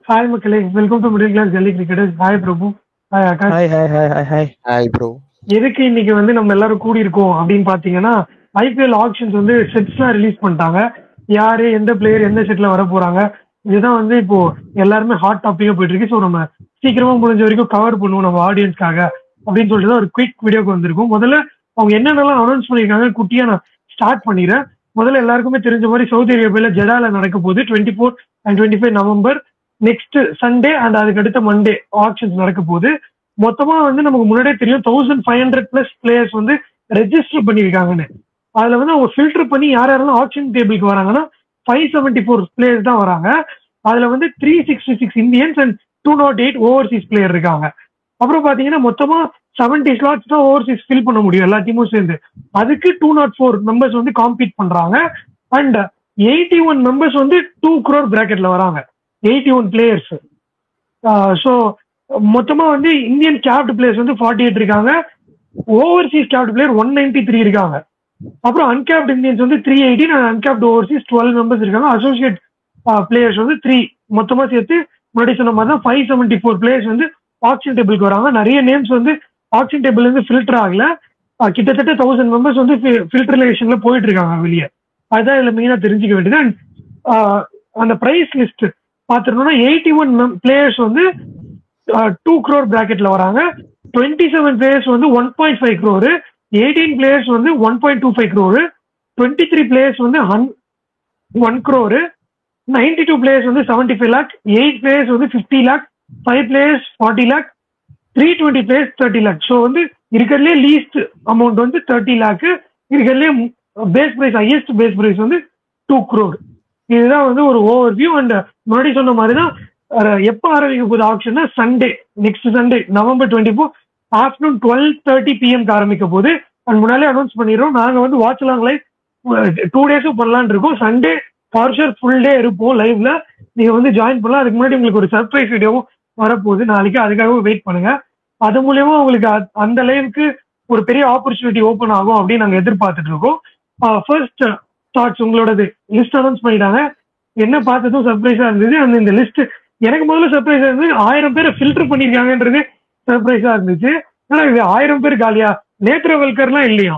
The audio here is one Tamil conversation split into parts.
ஹாய் மக்களே, welcome to middle class gully cricketers. Hi Prabhu, hi Akash. Hi hi hi hi hi hi bro. எதுக்கு இன்னைக்கு நம்ம எல்லாரும் கூடி இருக்கோம் அப்படின்னு பாத்தீங்கன்னா, ஐபிஎல் ஆக்ஷன்ஸ் செட்ஸ்லாம் ரிலீஸ் பண்ணிட்டாங்க. யாரு எந்த பிளேயர் எந்த செட்ல வர போறாங்க, இதுதான் இப்போ எல்லாருமே ஹாட் டாபிக்கா போயிட்டு இருக்கு. ஸோ நம்ம சீக்கிரமா முடிஞ்ச வரைக்கும் கவர் பண்ணுவோம் நம்ம ஆடியன்ஸ்க்காக அப்படின்னு சொல்லிட்டு தான் ஒரு குவிக் வீடியோக்கு வந்திருக்கும். முதல்ல அவங்க என்னென்னலாம் அனௌன்ஸ் பண்ணியிருக்காங்க குட்டியா நான் ஸ்டார்ட் பண்ணிடுறேன். முதல்ல எல்லாருக்குமே தெரிஞ்ச மாதிரி சவுதி அரேபியால ஜெடால நடக்க போகுது 24 and 25 November. Next Sunday and அதுக்கு அடுத்த மண்டே ஆக்ஷன்ஸ் நடக்க போகுது. மொத்தமா நமக்கு முன்னாடியே தெரியும் 1500+ பிளேயர்ஸ் ரெஜிஸ்டர் பண்ணியிருக்காங்கன்னு. அதுல அவங்க ஃபில்டர் பண்ணி யார் யாரெல்லாம் ஆக்ஷன் டேபிளுக்கு வராங்கன்னா 574 பிளேயர்ஸ் தான் வராங்க. அதுல 366 இந்தியன்ஸ் அண்ட் 208 ஓவர்சீஸ் பிளேயர் இருக்காங்க. அப்புறம் பாத்தீங்கன்னா மொத்தமா 70 ஸ்லாட்ஸ் தான் ஓவர்சீஸ் ஃபில் பண்ண முடியும் எல்லா டீமும் சேர்ந்து. அதுக்கு 204 மெம்பர்ஸ் காம்பீட் பண்றாங்க. அண்ட் 81 மெம்பர்ஸ் 2 crore பிராக்கெட்ல வராங்க. 81 பிளேயர்ஸ். ஸோ மொத்தமா இந்தியன் கேப்டு பிளேயர்ஸ் 48 இருக்காங்க. ஓவர்சீஸ் கேப்டு பிளேயர் 193 இருக்காங்க. அப்புறம் uncapped Indians 318 and uncapped overseas 12 members இருக்காங்க. Associate players 3. மொத்தமா சேர்த்து முன்னாடி சொன்ன மாதிரி தான் 574 பிளேயர்ஸ் ஆக்ஷன் டேபிளுக்கு வராங்க. நிறைய நேம்ஸ் ஆக்ஷன் டேபிள் ஃபில்டர் ஆகல. கிட்டத்தட்ட 1000 மெம்பர்ஸ் ஃபில்டரேஷன்ல போயிட்டு இருக்காங்க வெளியே. அதுதான் இதுல மெயினா தெரிஞ்சுக்க வேண்டியது. அண்ட் அந்த பிரைஸ் லிஸ்ட் பாத்துருந்தோம்னா 81 பிளேயர்ஸ் 2 crore பிராக்கெட்ல வராங்க. 27 players 1.5 crore, 18 players 1.25 crore, 23 players 1 crore, 92 players 75 lakh, 8 players 50 lakh, 5 players 40 lakh, 320 players 30 lakh. So இருக்கிறதுலே லீஸ்ட் அமௌண்ட் 30 lakh. இருக்கிறதுலே base price highest base price 2 crore. இதுதான் ஒரு ஓவர் வியூ. அண்ட் முன்னாடி சொன்ன மாதிரிதான் எப்ப ஆரம்பிக்க போகுது action Sunday, next Sunday November 24 afternoon 12:30 PM ஆரம்பிக்க போகுது. அண்ட் முன்னாலே அனௌன்ஸ் பண்ணிடுறோம், நாங்க வாட்ச் அலாங் லைவ் 2 days பண்ணலான் இருக்கோம். சண்டே ஃபார் ஃபுல் டே இருப்போம் லைவ்ல. நீங்க ஜாயின் பண்ணலாம். அதுக்கு முன்னாடி உங்களுக்கு ஒரு சர்ப்ரைஸ் வீடியோவும் வரப்போகுது நாளைக்கு. அதுக்காக வெயிட் பண்ணுங்க. அது மூலியமா உங்களுக்கு அந்த லைவுக்கு ஒரு பெரிய ஆப்பர்ச்சுனிட்டி ஓப்பன் ஆகும் அப்படின்னு நாங்க எதிர்பார்த்துட்டு இருக்கோம். ஃபர்ஸ்ட் தாட்ஸ் உங்களோடது. லிஸ்ட் அனௌன்ஸ் பண்ணிட்டாங்க. என்ன பார்த்ததும் சர்ப்ரைஸா இருந்தது. அந்த இந்த லிஸ்ட் எனக்கு முதல்ல சர்ப்ரைஸா இருந்தது. 1000 பேரை ஃபில்டர் பண்ணிருக்காங்கன்றது சர்ப்ரைஸா இருந்துச்சு. ஆனா இது 1000 பேர் காலியா? நேத்ரவல்கர்லாம் இல்லையா?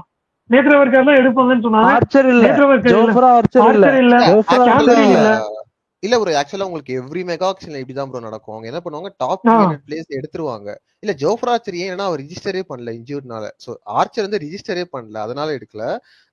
நேத்ரவல்கர்லாம் எடுப்பாங்கன்னு சொன்னாங்க. இல்ல ஒரு ஆக்சுவலா உங்களுக்கு எவ்ரி மெகா ஆக்ஷன்ல இப்படிதான் ப்ரோ நடக்கும். அவங்க என்ன பண்ணுவாங்க, டாப் 300 பிளேஸ் எடுத்துருவாங்க. இல்ல ஜோஃப்ரா ஆர்ச்சர் ஏன்னா அவர் ரிஜிஸ்டரே பண்ணல இன்ஜூர்னால. சோ ஆர்ச்சர் ரிஜிஸ்டரே பண்ணல, அதனால எடுக்கல.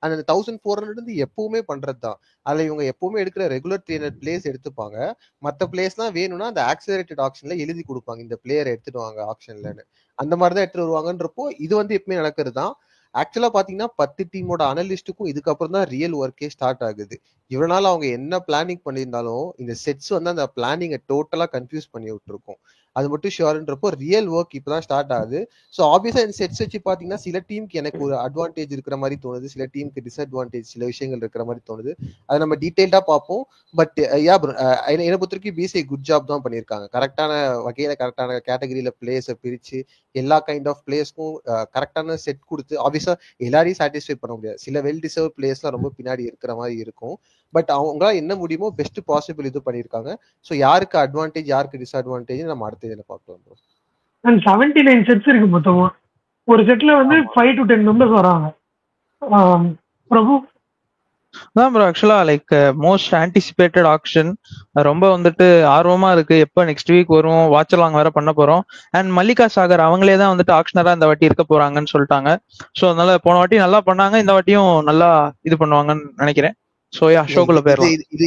அந்த 1400 எப்பவுமே பண்றதுதான். அதுல இவங்க எப்பவுமே எடுக்கிற ரெகுலர் 300 பிளேஸ் எடுத்துப்பாங்க. மத்த பிளேஸ் எல்லாம் வேணும்னா அந்த ஆக்சிலரேட்டட் ஆக்ஷன்ல எழுதி கொடுப்பாங்க, இந்த பிளேயர் எடுத்துட்டு வாங்க ஆக்ஷன்லன்னு. அந்த மாதிரிதான் எடுத்துட்டு வருவாங்கன்றப்போ இது எப்பவுமே நடக்கிறது தான். ஆக்சுவலா பாத்தீங்கன்னா 10 டீமோட அனலிஸ்டுக்கும் இதுக்கப்புறம் தான் ரியல் ஒர்க்கே ஸ்டார்ட் ஆகுது. இவ்வளவு நாள் அவங்க என்ன பிளானிங் பண்ணியிருந்தாலும் இந்த செட்ஸ் அந்த பிளானிங்கை டோட்டலா கன்ஃபியூஸ் பண்ணி விட்டுருக்கும். அது மட்டும் ஷியோர்ன்றப்போ ரியல் ஒர்க் இப்பதான் ஸ்டார்ட் ஆகுது. ஸோ ஆப்வியஸா இந்த செட்ஸ் வச்சு பாத்தீங்கன்னா சில டீமுக்கு எனக்கு ஒரு அட்வான்டேஜ் இருக்கிற மாதிரி தோணுது, சில டீமுக்கு டிஸ்அட்வான்டேஜ் சில விஷயங்கள் இருக்கிற மாதிரி தோணுது. அதை நம்ம டீடைல்டா பார்ப்போம். பட் என்னை பொறுத்த வரைக்கும் பிசிஐ குட் ஜாப் தான் பண்ணியிருக்காங்க. கரெக்டான வகையில கரெக்டான கேட்டகரியில பிளேயர்ஸை பிரிச்சு எல்லா கைண்ட் ஆஃப் பிளேயர்ஸ்க்கும் கரெக்டான செட் கொடுத்து, ஆப்வியஸா எல்லாரையும் சாட்டிஸ்ஃபை பண்ண முடியாது. சில வெல் டிசர்வ் பிளேயர்ஸ்லாம் ரொம்ப பின்னாடி இருக்கிற மாதிரி இருக்கும். பட் அவங்களால என்ன முடியுமோ பெஸ்ட் பாசிபிள் இது பண்ணிருக்காங்க. சோ யாருக்கு அட்வான்டேஜ் யாருக்கு டிஸ்அட்வான்டேஜ் நம்ம அடுத்த இதுல பார்க்கலாம் ப்ரோ. அண்ட் 79 செட்ஸ் இருக்கு மொத்தமா. ஒரு செட்ல 5 to 10 மெம்பர்ஸ் வராங்க. பிரபு தான் ப்ரோ. ஆக்சுவலா லைக் மோஸ்ட் ஆன்டிசிபேட்டட் ஆக்ஷன். ரொம்ப ஆர்வமா இருக்கு. எப்ப நெக்ஸ்ட் வீக் வரும், வாட்ச் அலாங் வேற பண்ண போறோம். அண்ட் மல்லிகா சாகர் அவங்களே தான் ஆக்ஷனரா இந்த வாட்டி இருக்க போறாங்கன்னு சொல்லிட்டாங்க. ஸோ அதனால போன வாட்டி நல்லா பண்ணாங்க, இந்த வாட்டியும் நல்லா இது பண்ணுவாங்கன்னு நினைக்கிறேன்.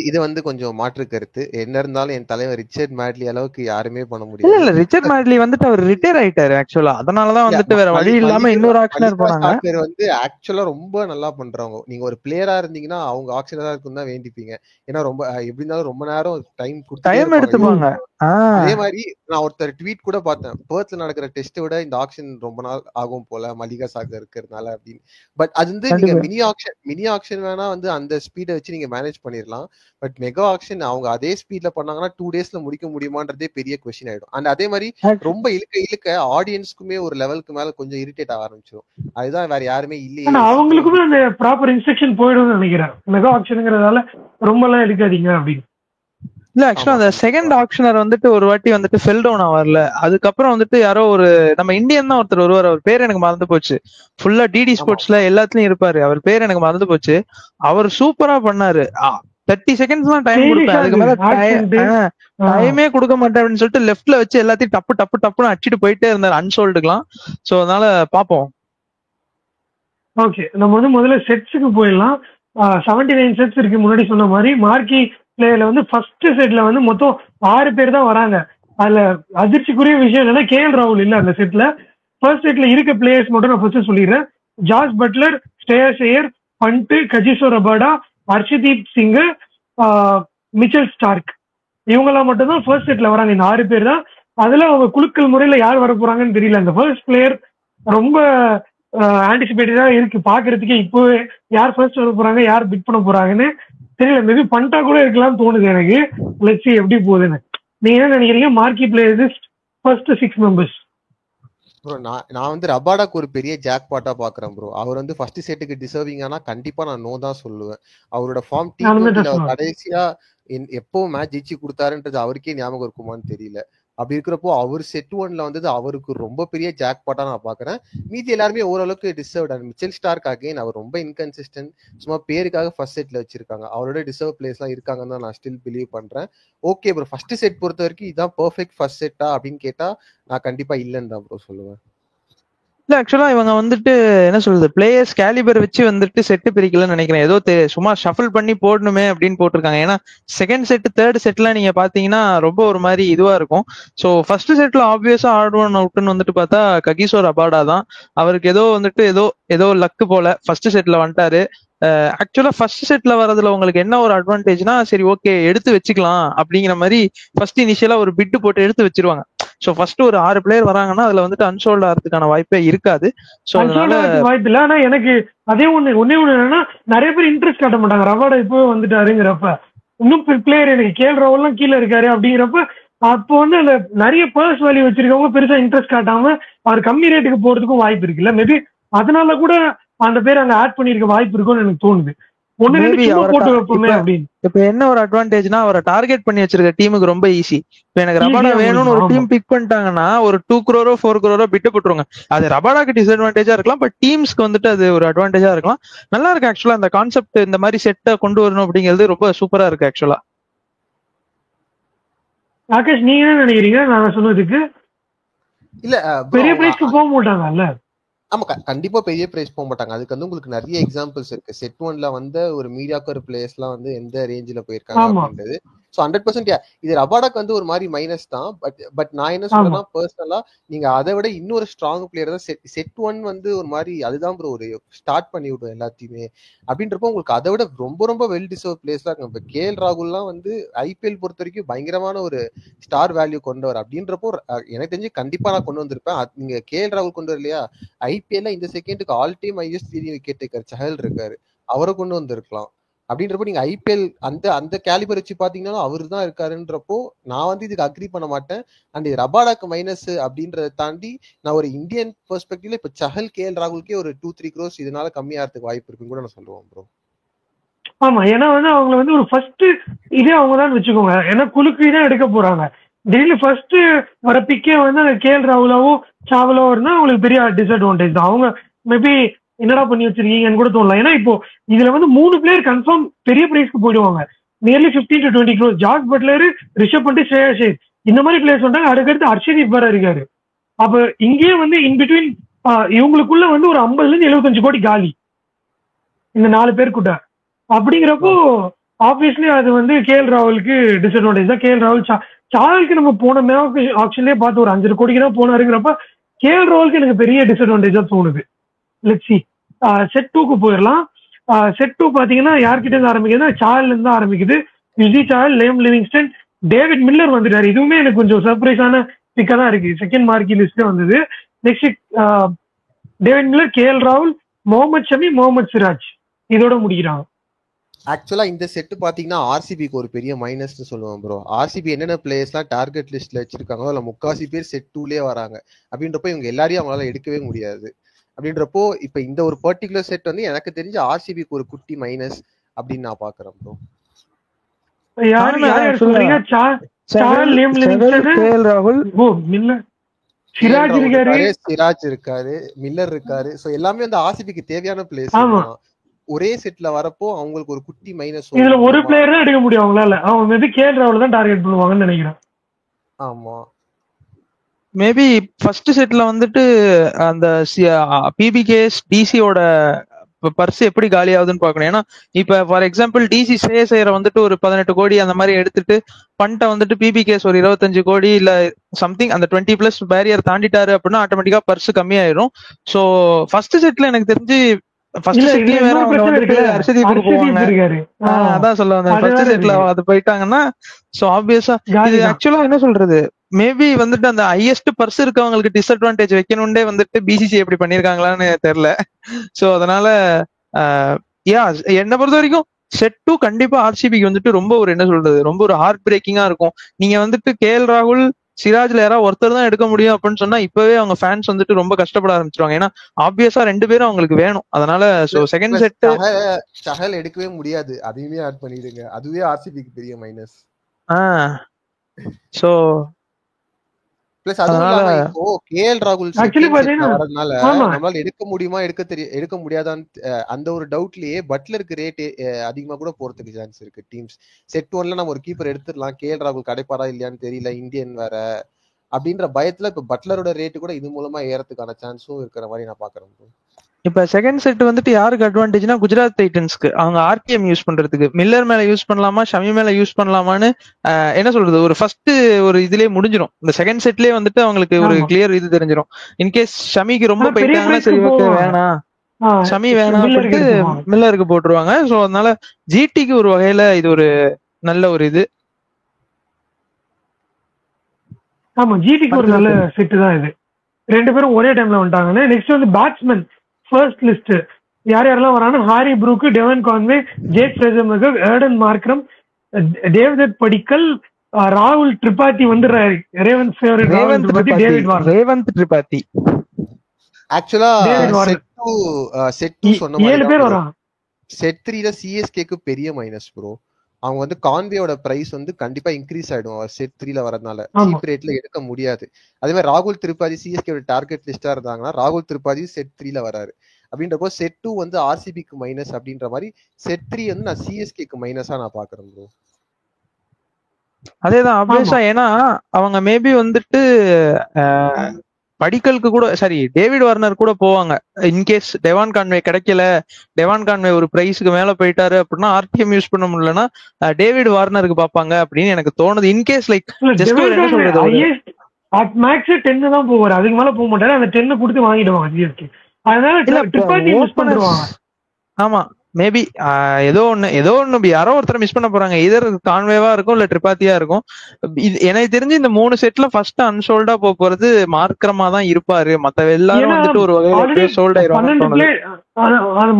இது கொஞ்சம் மாற்று கருத்து. என்ன இருந்தாலும் என் தலைவர் ரிச்சர்ட் மேட்லி அளவுக்கு யாருமே பண்ண முடியாது. இல்ல ரிச்சர்ட் மேட்லி அவர் ரிட்டையர் ஆயிட்டாரு ஆக்சுவலா. அதனாலதான் வேற வழி இல்லாம இன்னொரு ஆக்ஷனர் போனாங்க. ஆக்சுவலா ரொம்ப நல்லா பண்றவங்க. நீங்க ஒரு பிளேயரா இருந்தீங்கன்னா அவங்க ஆக்ஷனரா இருக்கும் தான் வேண்டிப்பீங்க. ஏன்னா ரொம்ப எப்படி இருந்தாலும் ரொம்ப நேரம் டைம் எடுத்துப்பாங்க. அதே மாதிரி நான் ஒருத்தர் ட்வீட் கூட பார்த்தேன், பெர்த்ல நடக்கிற டெஸ்ட் விட இந்த ஆக்ஷன் ரொம்ப நாள் ஆகும் போல மல்லிகா சாகர் இருக்கிறதுனால அப்படின்னு. பட் அது நீங்க மினி ஆக்ஷன் வேணா அந்த ஸ்பீடை வச்சு நீங்க மேனேஜ் பண்ணிடலாம். பட் மெகா ஆக்ஷன் அவங்க அதே ஸ்பீட்ல பண்ணாங்கன்னா 2 daysல முடிக்க முடியுமான்றதே பெரிய கொஸ்டின் ஆயிடும். அண்ட் அதே மாதிரி ரொம்ப இழுக்க ஆடியன்ஸ்க்குமே ஒரு லெவலுக்கு மேல கொஞ்சம் இரிட்டேட் ஆக ஆரம்பிச்சிடும். அதுதான் வேற யாருமே இல்லையே. அவங்களுக்குமே அந்த ப்ராப்பர் இன்ஸ்ட்ரக்ஷன் போயிடும் நினைக்கிறேன். மெகா ஆக்ஷனுங்கிறதால ரொம்ப எல்லாம் எடுக்காதீங்க அப்படின்னு. இல்ல ஆக்சுவலா ஆமா அந்த செகண்ட் கண்டிப்பா. ஆப்ஷனர் வந்துட்டு ஒரு வாட்டி வந்துட்டு ஃபெல் டவுன் ஆவார்ல, அதுக்கப்புறம் வந்துட்டு யாரோ ஒரு நம்ம இந்தியன் தான் ஒருத்தர் வருவார், அவர் பேர் எனக்கு மறந்து போச்சு. ஃபுல்லா டிடி ஆமா ஸ்போர்ட்ஸ்ல எல்லாத்துலயும் இருப்பாரு, அவர் பேர் எனக்கு மறந்து போச்சு. அவர் சூப்பரா பண்ணாரு. 30 செகண்ட்ஸ் தான் டைம் கொடுப்பேன், அதுக்கு ஸ்டைலிஷாக மேல ஆக்சென்ட். டைமே கொடுக்க மாட்டேன் அப்படின்னு சொல்லிட்டு லெஃப்ட்ல வச்சு எல்லாத்தையும் டப்பு டப்பு டப்புன்னு அடிச்சுட்டு போயிட்டே இருந்தாரு அன்சோல்டுக்கலாம். சோ அதனால பாப்போம். ஓகே, நம்ம வந்து முதல்ல செட்ஸுக்கு போயிடலாம். 79 செட்ஸ் இருக்கு. முன்னாடி சொன்ன மாதிரி மார்க்கி பிளேயர்ல வந்து ஃபர்ஸ்ட் செட்ல வந்து மொத்தம் 6 பேர் தான் வராங்க. அதுல அதிர்ச்சிக்குரிய விஷயம் என்னன்னா கேஎல் ராகுல் இல்ல அந்த செட்ல. ஃபர்ஸ்ட் செட்ல இருக்க பிளேயர்ஸ் மட்டும் நான் ஃபர்ஸ்ட் சொல்லிடுறேன். ஜார்ஜ் Buttler, Shreyas Iyer, Pant, Kagiso Rabada, Arshdeep Singh, Mitchell Starc, இவங்கெல்லாம் மட்டும் தான் ஃபர்ஸ்ட் செட்ல வராங்க. இந்த 6 பேர் தான். அதுல அவங்க குலுக்கல் முறையில யார் வர போறாங்கன்னு தெரியல. அந்த ஃபர்ஸ்ட் பிளேயர் ரொம்ப ஆன்டிசிபேட்டடா இருக்கு பாக்குறதுக்கே. இப்போ யார் ஃபர்ஸ்ட் வர போறாங்க, யார் பிட் பண்ண போறாங்கன்னு தெரியல. மேபி பண்டா கூட இருக்கலாம்னு தோணுது எனக்கு. லெட்ஸ் see எப்படி போகுதுன்னு. நீங்க என்ன நினைக்கிறீங்க? Marquee players first 6 members. Bro நான் வந்து ரபாடாக்கு ஒரு பெரிய ஜாக் பாட்டா பாக்குறேன் ப்ரோ. அவர் வந்து ஃபர்ஸ்ட் செட்டுக்கு டிசர்விங் ஆனா கண்டிப்பா நான் நோ தான் சொல்லுவேன். அவரோட ஃபார்ம் நானுமே T20 தான் அவர் சொல்லுவேன். கடைசியா எப்போ மேட்ச் ஜெயிச்சு கொடுத்தாருன்றது அவருக்கே ஞாபகம் இருக்குமான்னு தெரியல. அப்படி இருக்கிறப்போ அவர் செட் 1ல வந்தது அவருக்கு ரொம்ப பெரிய ஜாக் பாட்டா நான் பாக்குறேன். மீதி எல்லாருமே ஓரளவுக்கு deserved. And Mitchell Starc again அவர் ரொம்ப இன்கன்சிஸ்டன்ட், சும்மா பேருக்காக ஃபர்ஸ்ட் செட்ல வச்சிருக்காங்க. அவரோட டிசர்வ் பிளேஸ் எல்லாம் இருக்காங்கன்னு தான் நான் ஸ்டில் பிலீவ் பண்றேன். ஓகே ப்ரோ, ஃபர்ஸ்ட் செட் பொறுத்த வரைக்கும் இதான் பெர்ஃபெக்ட் ஃபர்ஸ்ட் செட்டா அப்படின்னு கேட்டா நான் கண்டிப்பா இல்லைன்னு தான் ப்ரோ சொல்லுவேன். இல்ல ஆக்சுவலா இவங்க வந்துட்டு என்ன சொல்றது, பிளேயர்ஸ் கேலிபர் வச்சு வந்துட்டு செட்டு பிரிக்கலன்னு நினைக்கிறேன். ஏதோ சும்மா ஷஃபிள் பண்ணி போடணுமே அப்படின்னு போட்டிருக்காங்க. ஏன்னா செகண்ட் செட் தேர்ட் செட்ல நீங்க பாத்தீங்கன்னா ரொம்ப ஒரு மாதிரி இதுவா இருக்கும். சோ ஃபர்ஸ்ட் செட்ல ஆப்வியஸா ஆட் ஒன் அவுட்னு வந்துட்டு பார்த்தா ககிசோ ரபாடா தான். அவருக்கு ஏதோ வந்துட்டு ஏதோ ஏதோ லக்கு போல ஃபர்ஸ்ட் செட்ல வந்துட்டாரு. ஆக்சுவலா ஃபர்ஸ்ட் செட்ல வரதுல உங்களுக்கு என்ன ஒரு அட்வான்டேஜ்னா, சரி ஓகே எடுத்து வச்சுக்கலாம் அப்படிங்கிற மாதிரி ஃபர்ஸ்ட் இனிஷியலா ஒரு பிட்டு போட்டு எடுத்து வச்சிருவாங்க. சோ ஃபர்ஸ்ட் ஒரு 6 பிளேயர் வராங்கன்னா அதுல வந்துட்டு அன்சோல்ட் ஆகிறதுக்கான வாய்ப்பே இருக்காது. சோ அதனால வாய்ப்பு இல்லை. ஆனா எனக்கு அதே ஒண்ணே ஒண்ணு என்னன்னா, நிறைய பேர் இன்ட்ரெஸ்ட் காட்ட மாட்டாங்க. ரவாடா இப்போ வந்துட்டாருங்கிறப்ப, இன்னும் பிளேயர் எனக்கு கேஎல் ராகுல்லாம் கீழே இருக்காரு அப்படிங்கிறப்ப, அப்போ வந்து அந்த நிறைய பர்ஸ் வேல்யூ வச்சிருக்கவங்க பெருசா இன்ட்ரெஸ்ட் காட்டாம அவர் கம்மி ரேட்டுக்கு போறதுக்கும் வாய்ப்பு இருக்குல்ல. மேபி அதனால கூட அந்த பேர் அங்க ஆட் பண்ணிருக்க வாய்ப்பு இருக்கும்னு எனக்கு தோணுது. ஒண்ணு ரெண்டு மேபி சும்மா அவரை போட்டு வைப்போமே அப்படின்னு இப்ப என்ன ஒரு அட்வான்டேஜ்னா, அவரை டார்கெட் பண்ணி வச்சிருக்க டீமுக்கு ரொம்ப ஈஸி. இப்ப எனக்கு ரபாடா ஈஸியா வேணும்னு முடியும். ஒரு ஆமா, டீம் பிக் பண்ணிட்டாங்கன்னா ஒரு 2 crore 4 crore பிட்டு போட்டுருவாங்க. அது ரபாடாக்கு டிஸ்அட்வான்டேஜா இருக்கலாம், பட் டீம்ஸ்க்கு வந்துட்டு அது ஒரு அட்வான்டேஜா இருக்கலாம். நல்லா இருக்கு ஆக்சுவலா இந்த கான்செப்ட். இந்த மாதிரி செட்டை கொண்டு வரணும் அப்படிங்கிறது ரொம்ப சூப்பரா இருக்கு ஆக்சுவலா. ராகேஷ் நீங்க என்ன நினைக்கிறீங்க நான் சொன்னதுக்கு? இல்ல பெரிய பிரைஸ்க்கு போக மாட்டாங்கல்ல. ஆமா கண்டிப்பா பெரிய பிரைஸ் போக மாட்டாங்க. அதுக்கு வந்து உங்களுக்கு நிறைய எக்ஸாம்பிள்ஸ் இருக்கு. செட் 1ல வந்து ஒரு மீடியாக்கர் பிளேயர்ஸ் எல்லாம் வந்து எந்த ரேஞ்சில போயிருக்காங்க ஆமா அப்படின்றது. சோ 100% இது ரபாடாக்கு வந்து ஒரு மாதிரி மைனஸ் தான். பட் நான் என்ன ஆமா சொல்றேன்னா பர்சனலா நீங்க அதை விட இன்னொரு ஸ்ட்ராங் பிளேயர் தான் செட் 1 வந்து ஒரு மாதிரி அதுதான் ப்ரோ ஒரு ஸ்டார்ட் பண்ணி விடும் எல்லாத்தையுமே. அப்படின்றப்போ உங்களுக்கு அதை விட ரொம்ப ரொம்ப வெல் டிசர்வ் பிளேயர்ஸ் தான் இருக்கு. கேஎல் ராகுல்லாம் வந்து ஐபிஎல் பொறுத்த வரைக்கும் பயங்கரமான ஒரு ஸ்டார் வேல்யூ கொண்டவர். அப்படின்றப்போ எனக்கு தெரிஞ்சு கண்டிப்பா நான் கொண்டு வந்திருப்பேன். நீங்க கேஎல் ராகுல் கொண்டு வரலையா, ஐபிஎல்ல இந்த செகண்டுக்கு all time highest wicket taker Chahal இருக்காரு, அவரை கொண்டு வந்திருக்கலாம். அப்படின்றப்போ நீங்க ஐபிஎல் அந்த அந்த கேலிபர் வச்சு பாத்தீங்கன்னா அவரு தான் இருக்காருன்றப்போ நான் வந்து இதுக்கு அக்ரி பண்ண மாட்டேன். அண்ட் ரபாடாக்கு மைனஸ் அப்படின்றத தாண்டி நான் ஒரு இந்தியன் பெர்ஸ்பெக்டிவ்ல இப்ப சஹல் கேஎல் ராகுலுக்கே ஒரு 2-3 crores இதனால கம்மியாகிறதுக்கு வாய்ப்பு இருக்குன்னு கூட நான் சொல்லுவேன் ப்ரோ. ஆமா, ஏன்னா வந்து அவங்க வந்து ஒரு ஃபர்ஸ்ட் இதே அவங்க தான் வச்சுக்கோங்க. ஏன்னா குலுக்கு தான் எடுக்க போறாங்க. திடீர்னு ஃபர்ஸ்ட் வர பிக்கே வந்து அந்த கேஎல் ராகுலாவோ சாவலாவோ இருந்தா அவங்களுக்கு பெரிய டிஸ்அட்வான்டேஜ் தான். அவங்க மேபி என்னடா பண்ணி வச்சிருக்கீங்கன்னு கூட தோணலாம். ஏன்னா இப்போ இதுல வந்து 3 பிளேயர் கன்ஃபார்ம் பெரிய பிரைஸ்க்கு போயிடுவாங்க. Nearly 15 to 20 crores. ஜார்ஜ் பட்லர், ரிஷப் பண்ட், ஸ்ரேயஸ் ஐயர் இந்த மாதிரி பிளேயர்ஸ் வந்தாங்க. அடுத்தடுத்து ஹர்ஷதீப் வேற இருக்காரு. அப்ப இங்கேயே வந்து இன் பிட்வீன் இவங்களுக்குள்ள வந்து ஒரு 50 இருந்து 75 கோடி காலி இந்த 4 பேருக்குட்ட. அப்படிங்கிறப்போ ஆப்வியஸ்லி அது வந்து கேஎல் ராகுலுக்கு டிஸ்அட்வான்டேஜ் தான். கேஎல் ராகுல் சாலுக்கு நம்ம போன ஆப்ஷன்லயே பார்த்து ஒரு 5 கோடிக்கு தான் போனாருங்கிறப்ப கேஎல் ராகுலுக்கு எனக்கு பெரிய டிஸ்அட்வான்டேஜா தோணுது. Let's see. செட் 2க்கு போயிடலாம். செட் 2 பாத்தீங்கன்னா யார்கிட்ட இருந்து ஆரம்பிக்குதுன்னா சார்ல இருந்து ஆரம்பிக்குது. Yuzi Chahal, Liam Livingstone, David Miller வந்துட்டாரு. இதுவுமே எனக்கு கொஞ்சம் சர்ப்ரைஸான பிக்கா தான் இருக்கு. செகண்ட் மார்க்கி லிஸ்ட்ல வந்தது. நெக்ஸ்ட் டேவிட் மில்லர், கேஎல் ராகுல், முகமது ஷமி, முகமது சிராஜ் இதோட முடிக்கிறாங்க. ஆக்சுவலா இந்த செட் பாத்தீங்கன்னா ஆர்சிபிக்கு ஒரு பெரிய மைனஸ்னு சொல்லுவேன் ப்ரோ. ஆர்சிபி என்னென்ன பிளேயர்ஸ் எல்லாம் டார்கெட் லிஸ்ட்ல வச்சிருக்காங்களோ அதுல 3/4 பேர் செட் 2லயே வராங்க. அப்படின்றப்போ இவங்க எல்லாரையும் அவங்களால எடுக்கவே முடியாது. அப்படின்றப்போ இப்ப இந்த ஒரு பர்டிகுலர் செட் வந்து எனக்கு தெரிஞ்ச ஆர்சிபிக்கு ஒரு குட்டி மைனஸ் அப்படின்னு நான் பாக்குறேன் ப்ரோ. யார் யார் சொல்றீங்க? சார்ல் லியம் லிவிங்ஸ்டன், கேஎல் ராகுல், மில்லர், சிராஜ் இருக்காரு, சிராஜ் இருக்காரு, மில்லர் இருக்காரு. சோ எல்லாமே வந்து ஆர்சிபிக்கு தேவையான பிளேயர்ஸ். ஒரே செட்ல வரப்போ அவங்களுக்கு ஒரு குட்டி மைனஸ். இதுல ஒரு பிளேயர் தான் எடுக்க முடியும் அவங்களால. அவங்க வந்து கேஎல் ராகுல் தான் டார்கெட் பண்ணுவாங்கன்னு நினைக்கிறேன். ஆமா, மேபி ஃபர்ஸ்ட் செட்ல வந்துட்டு அந்த பிபிகேஎஸ் டிசியோட பர்ஸ் எப்படி காலி ஆகுதுன்னு பாக்கணும். ஏன்னா இப்ப ஃபார் எக்ஸாம்பிள் டிசி சேர வந்துட்டு ஒரு 18 கோடி அந்த மாதிரி எடுத்துட்டு பண்ட வந்துட்டு பிபிகேஎஸ் ஒரு 25 கோடி இல்ல சம்திங் அந்த 20+ பேரியர் தாண்டிட்டாரு அப்படின்னா ஆட்டோமேட்டிக்கா பர்ஸ் கம்மியாயிரும். சோ ஃபர்ஸ்ட் செட்ல எனக்கு தெரிஞ்சு ஃபர்ஸ்ட் செட்லயே வேற அவங்க வந்துட்டு ஹர்ஷதீப் போவாங்க. அதான் சொல்ல வந்தேன், ஃபர்ஸ்ட் செட்ல அது போயிட்டாங்கன்னா சோ ஆப்வியஸா இது ஆக்சுவலா என்ன சொல்றது, மேபி வந்துட்டு அந்த ஹையஸ்ட் பர்ஸ் இருக்கவங்களுக்கு டிஸ்அட்வான்டேஜ் வைக்கணும்னே வந்துட்டு பிசிசி எப்படி பண்ணிருக்காங்களான்னு தெரியல. சோ அதனால என்ன பொறுத்த வரைக்கும் செட் 2 கண்டிப்பா ஆர்சிபிக்கு வந்துட்டு ரொம்ப ஒரு என்ன சொல்றது, ரொம்ப ஒரு ஹார்ட் பிரேக்கிங்கா இருக்கும். நீங்க வந்துட்டு கேஎல் ராகுல், சிராஜ்ல யாராவது ஒருத்தர் தான் எடுக்க முடியும் அப்படின்னு சொன்னா இப்பவே அவங்க ஃபேன்ஸ் வந்துட்டு ரொம்ப கஷ்டப்பட ஆரம்பிச்சிருவாங்க. ஏன்னா ஆப்வியஸா 2 பேரும் அவங்களுக்கு வேணும். அதனால சோ செகண்ட் செட் சஹல் எடுக்கவே முடியாது, அதையுமே ஆட் பண்ணிடுங்க. அதுவே ஆர்சிபிக்கு பெரிய மைனஸ். சோ பிளஸ் அதனால இப்போ கேஎல் ராகுல் வரதுனால நம்மளால எடுக்க முடியுமா எடுக்க முடியாதான்னு அந்த ஒரு டவுட்லயே பட்லருக்கு ரேட் அதிகமா கூட போறதுக்கு சான்ஸ் இருக்கு. டீம்ஸ் செட் 1ல நம்ம ஒரு கீப்பர் எடுத்துடலாம், கேஎல் ராகுல் கிடைப்பாரா இல்லையான்னு தெரியல, இந்தியன் வேற அப்படின்ற பயத்துல இப்ப பட்லரோட ரேட்டு கூட இது மூலமா ஏறதுக்கான சான்ஸும் இருக்கிற மாதிரி நான் பாக்குறேன். இப்ப செகண்ட் செட் வந்துட்டு யாருக்கு அட்வான்டேஜ்னா குஜராத் டைட்டன்ஸ்க்கு. அவங்க ஆர்டிஎம் யூஸ் பண்றதுக்கு மில்லர் மேல யூஸ் பண்ணலாமா ஷமி மேல யூஸ் பண்ணலாமான்னு என்ன சொல்றது, ஒரு ஃபர்ஸ்ட் ஒரு இதுலயே முடிஞ்சிடும். இந்த செகண்ட் செட்லயே வந்துட்டு அவங்களுக்கு ஒரு கிளியர் இது தெரிஞ்சிடும். இன்கேஸ் ஷமிக்கு ரொம்ப போயிட்டாங்கன்னா சரி ஓகே வேணாம், ஷமி வேணாம் அப்படின்ட்டு மில்லருக்கு போட்டுருவாங்க. சோ அதனால ஜிடிக்கு ஒரு வகையில இது ஒரு நல்ல ஒரு இது. ஆமா, ஜிடிக்கு ஒரு நல்ல செட் தான் இது. 2 பேரும் ஒரே டைம்ல வந்துட்டாங்க. நெக்ஸ்ட் வந்து பேட்ஸ்மேன் ஃபர்ஸ்ட் லிஸ்ட் யார் யாரெல்லாம் வராங்கன்னா Harry Brook, Devon Conway, Jake Fraser, Aiden Markram, Devdutt Padikkal, ராகுல் திரிபாதி வந்து ரேவந்த் ஃபேவரட் ரேவந்த் திரிபாதி. ஆக்சுவலா செட் 2 சொன்ன மாதிரி 7 பேர் வராங்க. செட் 3ல சிஎஸ்கேக்கு பெரிய மைனஸ் ப்ரோ. அவங்க வந்து கான்வேயோட பிரைஸ் வந்து கண்டிப்பா இன்க்ரீஸ் ஆயிடும் அவர் செட் 3ல வரதுனால. சீப் ரேட்ல எடுக்க முடியாது. அதே மாதிரி ராகுல் திரிபாதி சிஎஸ்கேவோட டார்கெட் லிஸ்டா இருந்தாங்கன்னா ராகுல் திரிபாதி செட் 3ல வராரு. அப்படின்றப்போ செட் 2 வந்து ஆர்சிபிக்கு மைனஸ் அப்படின்ற மாதிரி செட் 3 வந்து நான் சிஎஸ்கேக்கு மைனஸா நான் பாக்குறேன் ப்ரோ. அதேதான் ஆப்வியஸா. ஏன்னா அவங்க மேபி வந்துட்டு படிக்கலுக்கு கூட சாரி டேவிட் வார்னர் கூட போவாங்க. இன்கேஸ் டெவான் கான்வே கிடைக்கல, டெவான் கான்வே ஒரு பிரைஸ்க்கு மேல போயிட்டாரு அப்படின்னா ஆர்டிஎம் யூஸ் பண்ண முடியலன்னா டேவிட் வார்னருக்கு பாப்பாங்க அப்படின்னு எனக்கு தோணுது. இன்கேஸ் லைக் ஜஸ்ட் என்ன சொல்றது, மேக்ஸ் 10 தான் போவாரு, அதுக்கு மேல போக மாட்டாரு. அந்த 10 கொடுத்து வாங்கிடுவாங்க சிஎஸ்கே. அதனால ஆமா மேபி ஏதோ ஒண்ணு யாரோ ஒருத்தர் மிஸ் பண்ண போறாங்க. இதர் கான்வேவா இருக்கும் இல்ல திரிபாத்தியா இருக்கும். எனக்கு தெரிஞ்சு இந்த 3 செட்ல ஃபர்ஸ்ட் அன்சோல்டா போறது மார்க்ரமா தான் இருப்பாரு. மத்த எல்லாரும் வந்துட்டு ஒரு வகையில சோல்ட் ஆயிடுவாங்க.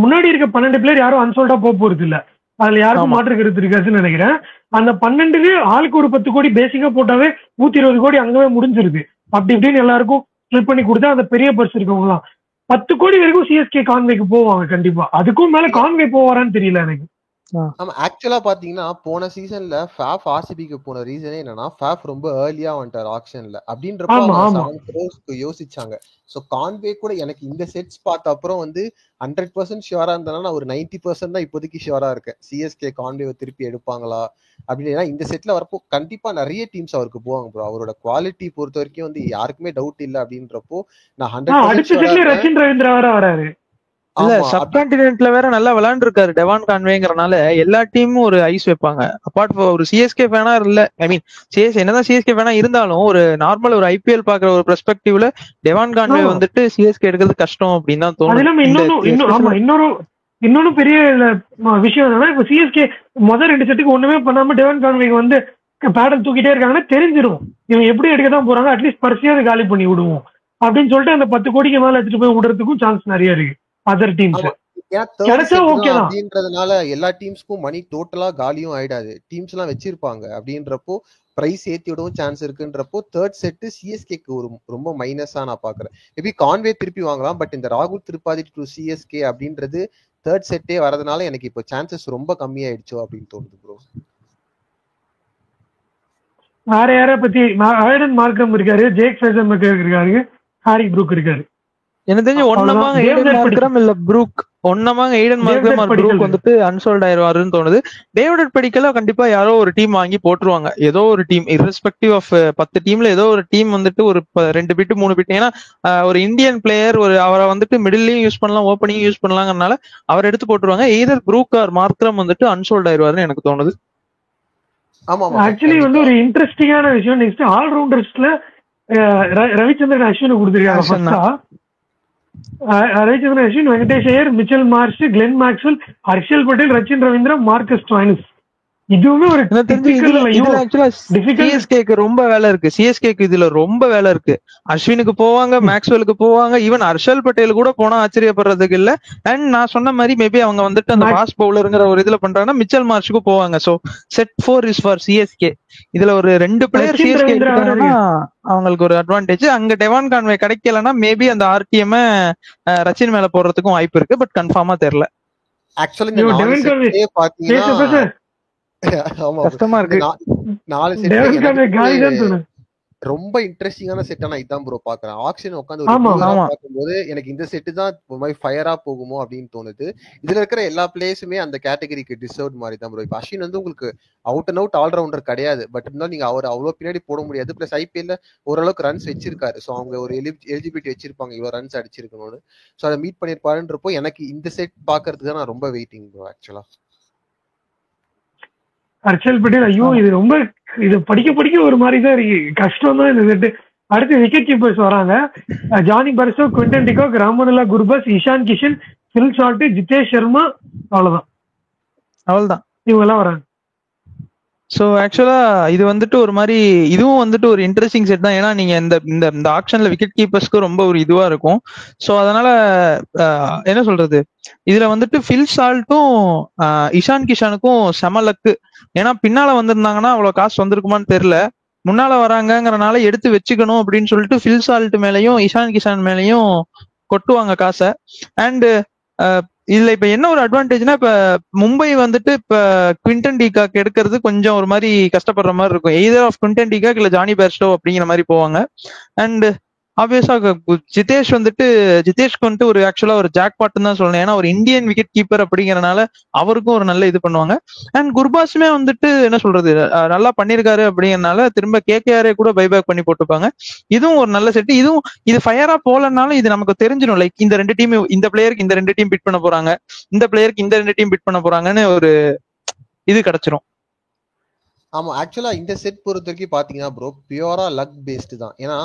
முன்னாடி இருக்க 12 பிளேயர் யாரும் அன்சோல்டா போறது இல்ல, அதுல யாருக்கும் மாற்று கருத்து இருக்காதுன்னு நினைக்கிறேன். அந்த 12 ஆளுக்கு ஒரு 10 கோடி பேசிக்கா போட்டாவே 120 கோடி அங்கவே முடிஞ்சிருக்கு. அப்படி இப்படின்னு எல்லாருக்கும் ஸ்பிளிட் பண்ணி கொடுத்தா அந்த பெரிய பர்ஸ் இருக்கவங்களாம் 10 கோடி வரைக்கும் சிஎஸ்கே கான்வேக்கு போவாங்க கண்டிப்பா. அதுக்கும் மேல கான்வே போவாரான்னு தெரியல எனக்கு. ஆமா, ஆக்சுவலா பாத்தீங்கன்னா போன சீசன்ல ஃபேஃப் ஆர்சிபிக்கு போன ரீசனே என்னன்னா ஃபேஃப் ரொம்ப ஏர்லியா வந்துட்டார் ஆக்ஷன்ல. அப்படின்றப்ப 7 crores யோசிச்சாங்க. சோ கான்வே கூட எனக்கு இந்த செட்ஸ் பார்த்த அப்புறம் வந்து 100% ஷியூரா இருந்தாலும் நான் ஒரு 90% தான் இப்போதைக்கு ஷியூரா இருக்கேன் சிஎஸ்கே கான்வேவை திருப்பி எடுப்பாங்களா அப்படின்னா. இந்த செட்ல வரப்போ கண்டிப்பா நிறைய டீம்ஸ் அவருக்கு போவாங்க ப்ரோ. அவரோட குவாலிட்டி பொறுத்த வரைக்கும் வந்து யாருக்குமே டவுட் இல்ல. அப்படின்றப்போ நான் 100% இல்ல சப்கான்டினென்ட்ல வேற நல்லா விளையாண்டு இருக்காரு டெவான் கான்வேங்கறனால எல்லா டீமும் ஒரு ஐஸ் வைப்பாங்க. அப்பார்ட் ஒரு சிஎஸ்கே ஃபேனா இல்ல, ஐ மீன் என்னதான் சிஎஸ்கே ஃபேனா இருந்தாலும் ஒரு நார்மல் ஒரு ஐபிஎல் பாக்குற ஒரு பெர்ஸ்பெக்டிவ்ல டெவான் கான்வே வந்துட்டு சிஎஸ்கே எடுக்கிறது கஷ்டம் அப்படின்னு தான் தோணுது. இன்னொன்னு பெரிய விஷயம் என்னன்னா இப்ப சிஎஸ்கே முதல் 2 செட்டுக்கு ஒண்ணுமே பண்ணாம டெவான் கான்வே வந்து பேடல் தூக்கிட்டே இருக்காங்கன்னா தெரிஞ்சிடும் இவங்க எப்படி எடுக்க தான் போறாங்க, அட்லீஸ்ட் பர்சியாவது காலி பண்ணி விடுவோம் அப்படின்னு சொல்லிட்டு அந்த 10 கோடிக்கு மேல எடுத்துட்டு போய் விடுறதுக்கும் சான்ஸ் நிறைய இருக்கு. அதர் டீம்ஸ் அப்படின்றதுனால எல்லா டீம்ஸ்க்கும் மணி டோட்டலா காலியும் ஆயிடாது. டீம்ஸ் எல்லாம் வச்சிருப்பாங்க. அப்படின்றப்போ பிரைஸ் ஏத்தி விடவும் சான்ஸ் இருக்குன்றப்போ தேர்ட் செட் சிஎஸ்கேக்கு ஒரு ரொம்ப மைனஸா நான் பாக்குறேன். மேபி கான்வே திருப்பி வாங்கலாம், பட் இந்த ராகுல் திரிபாதி டு சிஎஸ்கே அப்படின்றது தேர்ட் செட்டே வரதுனால எனக்கு இப்போ சான்சஸ் ரொம்ப கம்மியாயிடுச்சோ அப்படின்னு தோணுது ப்ரோ. வேற யாரை பத்தி ஐடன் மார்க்கம் இருக்காரு, ஜேக் ஃபேசன் இருக்காரு, ஹாரி ப்ரூக் இருக்காரு. எனக்கு தெரிஞ்சு ஒன்னமாங்க எய்டன் மார்க்ரம் இல்ல ப்ரூக், ஒன்னமாங்க எய்டன் மார்க்ரம் ஆர் ப்ரூக் வந்துட்டு அன்சோல்ட் ஆயிருவாருன்னு தோணுது. டேவிட் படிக்கல கண்டிப்பா யாரோ ஒரு டீம் வாங்கி போட்டுருவாங்க, ஏதோ ஒரு டீம், இர்ரெஸ்பெக்டிவ் ஆஃப் 10 டீம்ல ஏதோ ஒரு டீம் வந்துட்டு ஒரு 2 பிட் 3 பிட். ஏன்னா ஒரு இந்தியன் பிளேயர், ஒரு அவரை வந்துட்டு மிடில்லையும் யூஸ் பண்ணலாம், ஓப்பனிங் யூஸ் பண்ணலாம்னால அவர் எடுத்து போட்டுருவாங்க. எய்தர் ப்ரூக் ஆர் மார்க்ரம் வந்துட்டு அன்சோல்ட் ஆயிருவாருன்னு எனக்கு தோணுது. ஆக்சுவலி வந்து ஒரு இன்ட்ரெஸ்டிங்கான விஷயம், நெக்ஸ்ட் ஆல்ரவுண்டர்ஸ்ல ரவிச்சந்திரன் அஸ்வின் கொடுத்துருக்காங்க. Ravichandran Ashwin, Venkatesh Iyer, Mitchell Marsh, Glenn Maxwell, Harshal Patel, Rachin Ravindra, Marcus Stoinis. இதுவுமே ஒரு சிஎஸ்கேக்கு ரொம்ப வேலை இருக்கு. சிஎஸ்கேக்கு இதுல ரொம்ப வேலை இருக்கு. அஸ்வினுக்கு போவாங்க, மேக்ஸ்வெலுக்கு போவாங்க, ஈவன் ஹர்ஷல் பட்டேல் கூட போனா ஆச்சரியப்படுறதுக்கு இல்ல. அண்ட் நான் சொன்ன மாதிரி மேபி அவங்க வந்துட்டு அந்த ஃபாஸ்ட் பவுலருங்கிற ஒரு இதுல பண்றாங்கன்னா மிச்சல் மார்ஷுக்கு போவாங்க. So set 4 is for CSK. இதுல ஒரு 2 பிளேயர் சிஎஸ்கே இருக்காங்கன்னா அவங்களுக்கு ஒரு அட்வான்டேஜ். அங்க டெவான் கான்வே கிடைக்கலன்னா மேபி அந்த ஆர்டிஎம் ரச்சின் மேல போடுறதுக்கும் வாய்ப்பு இருக்கு. பட் கன்ஃபார்மா தெரியல. ஆக்சுவலி கஷ்டமா இருக்கு. 4 செட் ரொம்ப இன்ட்ரெஸ்டிங்கான செட்டா நான் இதான் ப்ரோ பாக்குறேன். ஆக்ஷன் உட்காந்து பார்க்கும்போது எனக்கு இந்த செட்டு தான் ஒரு மாதிரி ஃபயரா போகுமோ அப்படின்னு தோணுது. இதுல இருக்கிற எல்லா பிளேஸுமே அந்த கேட்டகரிக்கு டிசர்வ் மாதிரி தான் ப்ரோ. இப்ப அஸ்வின் வந்து உங்களுக்கு அவுட் அண்ட் அவுட் ஆல்ரவுண்டர் கிடையாது, பட் இருந்தாலும் நீங்க அவர் அவ்வளவு பின்னாடி போட முடியாது. பிளஸ் ஐபிஎல்ல ஓரளவுக்கு ரன்ஸ் வச்சிருக்காரு. ஸோ அவங்க ஒரு எலிஜிபிலிட்டி வச்சிருப்பாங்க இவ்வளவு ரன்ஸ் அடிச்சிருக்கணும்னு. ஸோ அதை மீட் பண்ணிருப்பாருன்றப்போ எனக்கு இந்த செட் பாக்குறதுக்கு தான் நான் ரொம்ப வெயிட்டிங் ப்ரோ ஆக்சுவலா. ஹர்ஷல் பட்டேல், ஐயோ இது ரொம்ப இது படிக்க ஒரு மாதிரி தான் இருக்கு, கஷ்டம் தான் இந்த செட்டு. அடுத்து விக்கெட் கீப்பர்ஸ் வராங்க. Jonny Bairstow, Quinton de Kock, Rahmanullah Gurbaz, Ishan Kishan, Phil Salt, Jitesh Sharma, அவ்வளவுதான் இவங்க எல்லாம் வராங்க. ஸோ ஆக்சுவலா இது வந்துட்டு ஒரு மாதிரி இதுவும் வந்துட்டு ஒரு இன்ட்ரெஸ்டிங் செட் தான். ஏன்னா நீங்க இந்த ஆக்ஷன்ல விக்கெட் கீப்பர்ஸ்க்கு ரொம்ப ஒரு இதுவா இருக்கும். ஸோ அதனால என்ன சொல்றது, இதுல வந்துட்டு ஃபில் சால்ட்டும் இஷான் கிஷானுக்கும் செம லக்கு. ஏன்னா பின்னால வந்திருந்தாங்கன்னா அவ்வளவு காசு வந்திருக்குமான்னு தெரியல. முன்னால வராங்கங்கிறனால எடுத்து வச்சுக்கணும் அப்படின்னு சொல்லிட்டு ஃபில் சால்ட் மேலையும் இஷான் கிஷான் மேலையும் கொட்டுவாங்க காசை. அண்ட் இதுல இப்ப என்ன ஒரு அட்வான்டேஜ்னா, இப்ப மும்பை வந்துட்டு இப்ப குவிண்டன் டிகாக் எடுக்கிறது கொஞ்சம் ஒரு மாதிரி கஷ்டப்படுற மாதிரி இருக்கும். எய்தர் ஆஃப் குவிண்டன் டிகாக் இல்ல ஜானி பேர்ஸ்டோ அப்படிங்கிற மாதிரி போவாங்க. அண்ட் ஆப்வியஸா ஜிதேஷ்க்கு வந்துட்டு ஒரு ஆக்சுவலா ஒரு ஜாக் பாட்னு தான் சொல்லணும். ஏன்னா ஒரு இந்தியன் விக்கெட் கீப்பர் அப்படிங்கறனால அவருக்கும் ஒரு நல்ல இது பண்ணுவாங்க. அண்ட் குர்பாஸுமே வந்துட்டு என்ன சொல்றது நல்லா பண்ணிருக்காரு அப்படிங்கறனால திரும்ப கேகேஆரே கூட பைபேக் பண்ணி போட்டுப்பாங்க. இதுவும் ஒரு நல்ல செட். இது ஃபயரா போலனாலும் இது நமக்கு தெரிஞ்சிடும். லைக் இந்த 2 டீம், இந்த பிளேயருக்கு இந்த 2 டீம் பிட் பண்ண போறாங்க, இந்த பிளேயருக்கு இந்த 2 டீம் பிட் பண்ண போறாங்கன்னு ஒரு இது கிடைச்சிரும். ஆமா, ஆக்சுவலா இந்த செட் பொறுத்த வரைக்கும் பாத்தீங்கன்னா ப்ரோ பியூரா லக் பேஸ்டு தான். ஏன்னா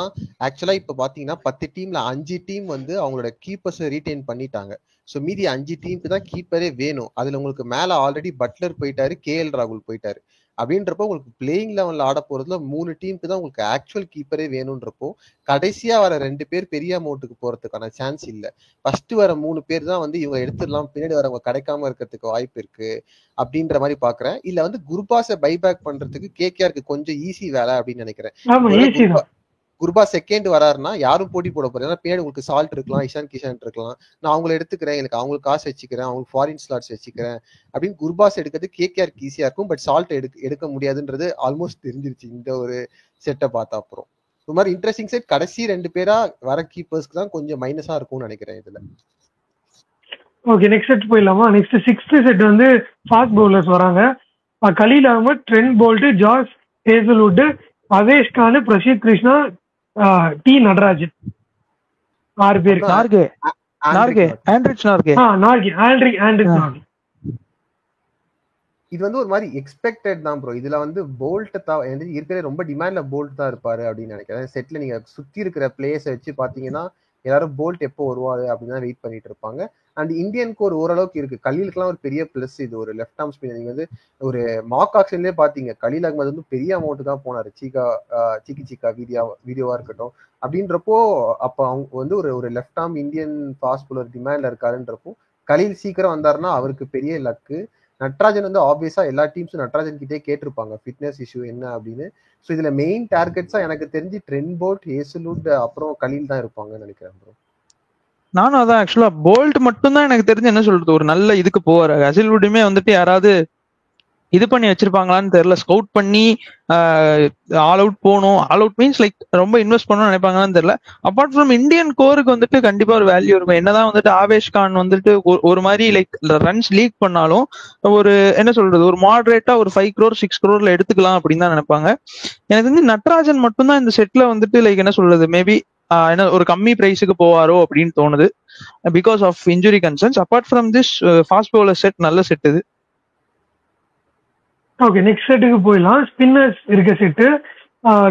ஆக்சுவலா இப்ப பாத்தீங்கன்னா 10 டீம்ல 5 டீம் வந்து அவங்களோட கீப்பர்ஸ் ரீடைன் பண்ணிட்டாங்க. ஸோ மீதி 5 டீமுக்கு தான் கீப்பரே வேணும். அதுல உங்களுக்கு மேல ஆல்ரெடி பட்லர் போயிட்டாரு, கேஎல் ராகுல் போயிட்டாரு. அப்படின்றப்போ உங்களுக்கு பிளேயிங் லெவன்ல ஆட போறதுல 3 டீமுக்கு தான் உங்களுக்கு ஆக்சுவல் கீப்பரே வேணும்ன்றப்போ கடைசியா வர 2 பேர் பெரிய அமௌண்ட்டுக்கு போறதுக்கான சான்ஸ் இல்ல. ஃபர்ஸ்ட் வர 3 பேர் தான் வந்து இவங்க எடுத்துடலாம், பின்னாடி வரவங்க கிடைக்காம இருக்கிறதுக்கு வாய்ப்பு இருக்கு அப்படின்ற மாதிரி பாக்குறேன். இல்ல வந்து குர்பாஸை பைபேக் பண்றதுக்கு கேகேஆருக்கு கொஞ்சம் ஈஸி வேலை அப்படின்னு நினைக்கிறேன். குர்பா செகண்ட் வராருன்னா யாரும் போட்டி போட போறது. ஏன்னா பின்னாடி உங்களுக்கு சால்ட் இருக்கலாம், இஷான் கிஷான் இருக்கலாம், நான் அவங்களை எடுத்துக்கிறேன், எனக்கு அவங்களுக்கு காசு வச்சுக்கிறேன், அவங்களுக்கு ஃபாரின் ஸ்லாட்ஸ் வச்சுக்கிறேன் அப்படின்னு குர்பாஸ் எடுக்கிறது கேகேஆருக்கு ஈஸியா இருக்கும். பட் சால்ட் எடுக்க முடியாதுன்றது ஆல்மோஸ்ட் தெரிஞ்சிருச்சு இந்த ஒரு செட்டை பார்த்தா. அப்புறம் இந்த மாதிரி இன்ட்ரெஸ்டிங் செட் கடைசி 2 பேரா வர கீப்பர்ஸ்க்கு தான் கொஞ்சம் மைனஸா இருக்கும்னு நினைக்கிறேன் இதுல. ஓகே, நெக்ஸ்ட் செட் போயிடலாமா? நெக்ஸ்ட் 6th செட் வந்து ஃபாஸ்ட் பவுலர்ஸ் வராங்க. Khaleel Ahmed, Trent Boult, George Hazlewood, Avesh Khan, Prasidh Krishna, T Natarajan. 6 பேர். இது வந்து ஒரு மாதிரி எக்ஸ்பெக்டட் தான் ப்ரோ. இதுல வந்து போல்ட் தான் இருக்கிற ரொம்ப டிமாண்ட்ல போல்ட் தான் இருப்பாரு அப்படின்னு நினைக்கிறேன். செட்ல நீங்க சுத்தி இருக்கிற பிளேயர்ஸை வச்சு பாத்தீங்கன்னா எல்லாரும் போல்ட் எப்போ வருவாரு அப்படின்னு தான் வெயிட் பண்ணிட்டு இருப்பாங்க. அண்ட் இந்தியனுக்கு ஒரு ஓரளவுக்கு இருக்கு. கலீலுக்குலாம் ஒரு பெரிய பிளஸ் இது. ஒரு லெஃப்ட் ஆர்ம் ஸ்பின்னர். நீங்க வந்து ஒரு மார்க் ஆக்ஷன்லயே பாத்தீங்க கலீல் அகமது வந்து பெரிய அமௌண்ட் தான் போனாரு. சிக்கா வீடியோவா இருக்கட்டும் அப்படின்றப்போ அப்ப அவங்க வந்து ஒரு left arm Indian fast bowler டிமாண்ட்ல இருக்காருன்றப்போ கலீல் சீக்கிரம் வந்தாருன்னா அவருக்கு பெரிய லக்கு. நட்ராஜன் வந்து ஆப்வியஸா எல்லா டீம்ஸும் நட்ராஜன் கிட்டே கேட்டிருப்பாங்க ஃபிட்னஸ் இஷ்யூ என்ன அப்படின்னு. ஸோ இதுல மெயின் டார்கெட்ஸா எனக்கு தெரிஞ்சு ட்ரெண்ட் போல்ட், ஹேசல்வுட், அப்புறம் கலீல் தான் இருப்பாங்கன்னு நினைக்கிறேன் ப்ரோ. நானும் அதான் ஆக்சுவலா போல்ட் மட்டும் தான் எனக்கு தெரிஞ்சு என்ன சொல்றது ஒரு நல்ல இதுக்கு போவாரு. ஹேசல்வுட்டுமே வந்துட்டு யாராவது இது பண்ணி வச்சிருப்பாங்களான்னு தெரியல. ஸ்கவுட் பண்ணி ஆல் அவுட் போகணும், ஆல் அவுட் மீன்ஸ் லைக் ரொம்ப இன்வெஸ்ட் பண்ணணும்னு நினைப்பாங்களான்னு தெரியல. அப்பார்ட் ஃப்ரம் இந்தியன் கோருக்கு வந்துட்டு கண்டிப்பா ஒரு வேல்யூ இருக்கும். என்னதான் வந்துட்டு ஆவேஷ் கான் வந்துட்டு ஒரு மாதிரி லைக் ரன்ஸ் லீக் பண்ணாலும் ஒரு என்ன சொல்றது, ஒரு மாடரேட்டா ஒரு 5 crore 6 crore எடுத்துக்கலாம் அப்படின்னு தான் நினைப்பாங்க. எனக்கு வந்து நட்ராஜன் மட்டும்தான் இந்த செட்ல வந்துட்டு லைக் என்ன சொல்றது, மேபி என்ன ஒரு கம்மி பிரைஸுக்கு போவாரோ அப்படின்னு தோணுது, because of injury concerns. Apart from this fast bowler set நல்ல செட் இது. ஓகே, நெக்ஸ்ட் செட்டுக்கு போயிடலாம். ஸ்பின்னர்ஸ் இருக்க செட்டு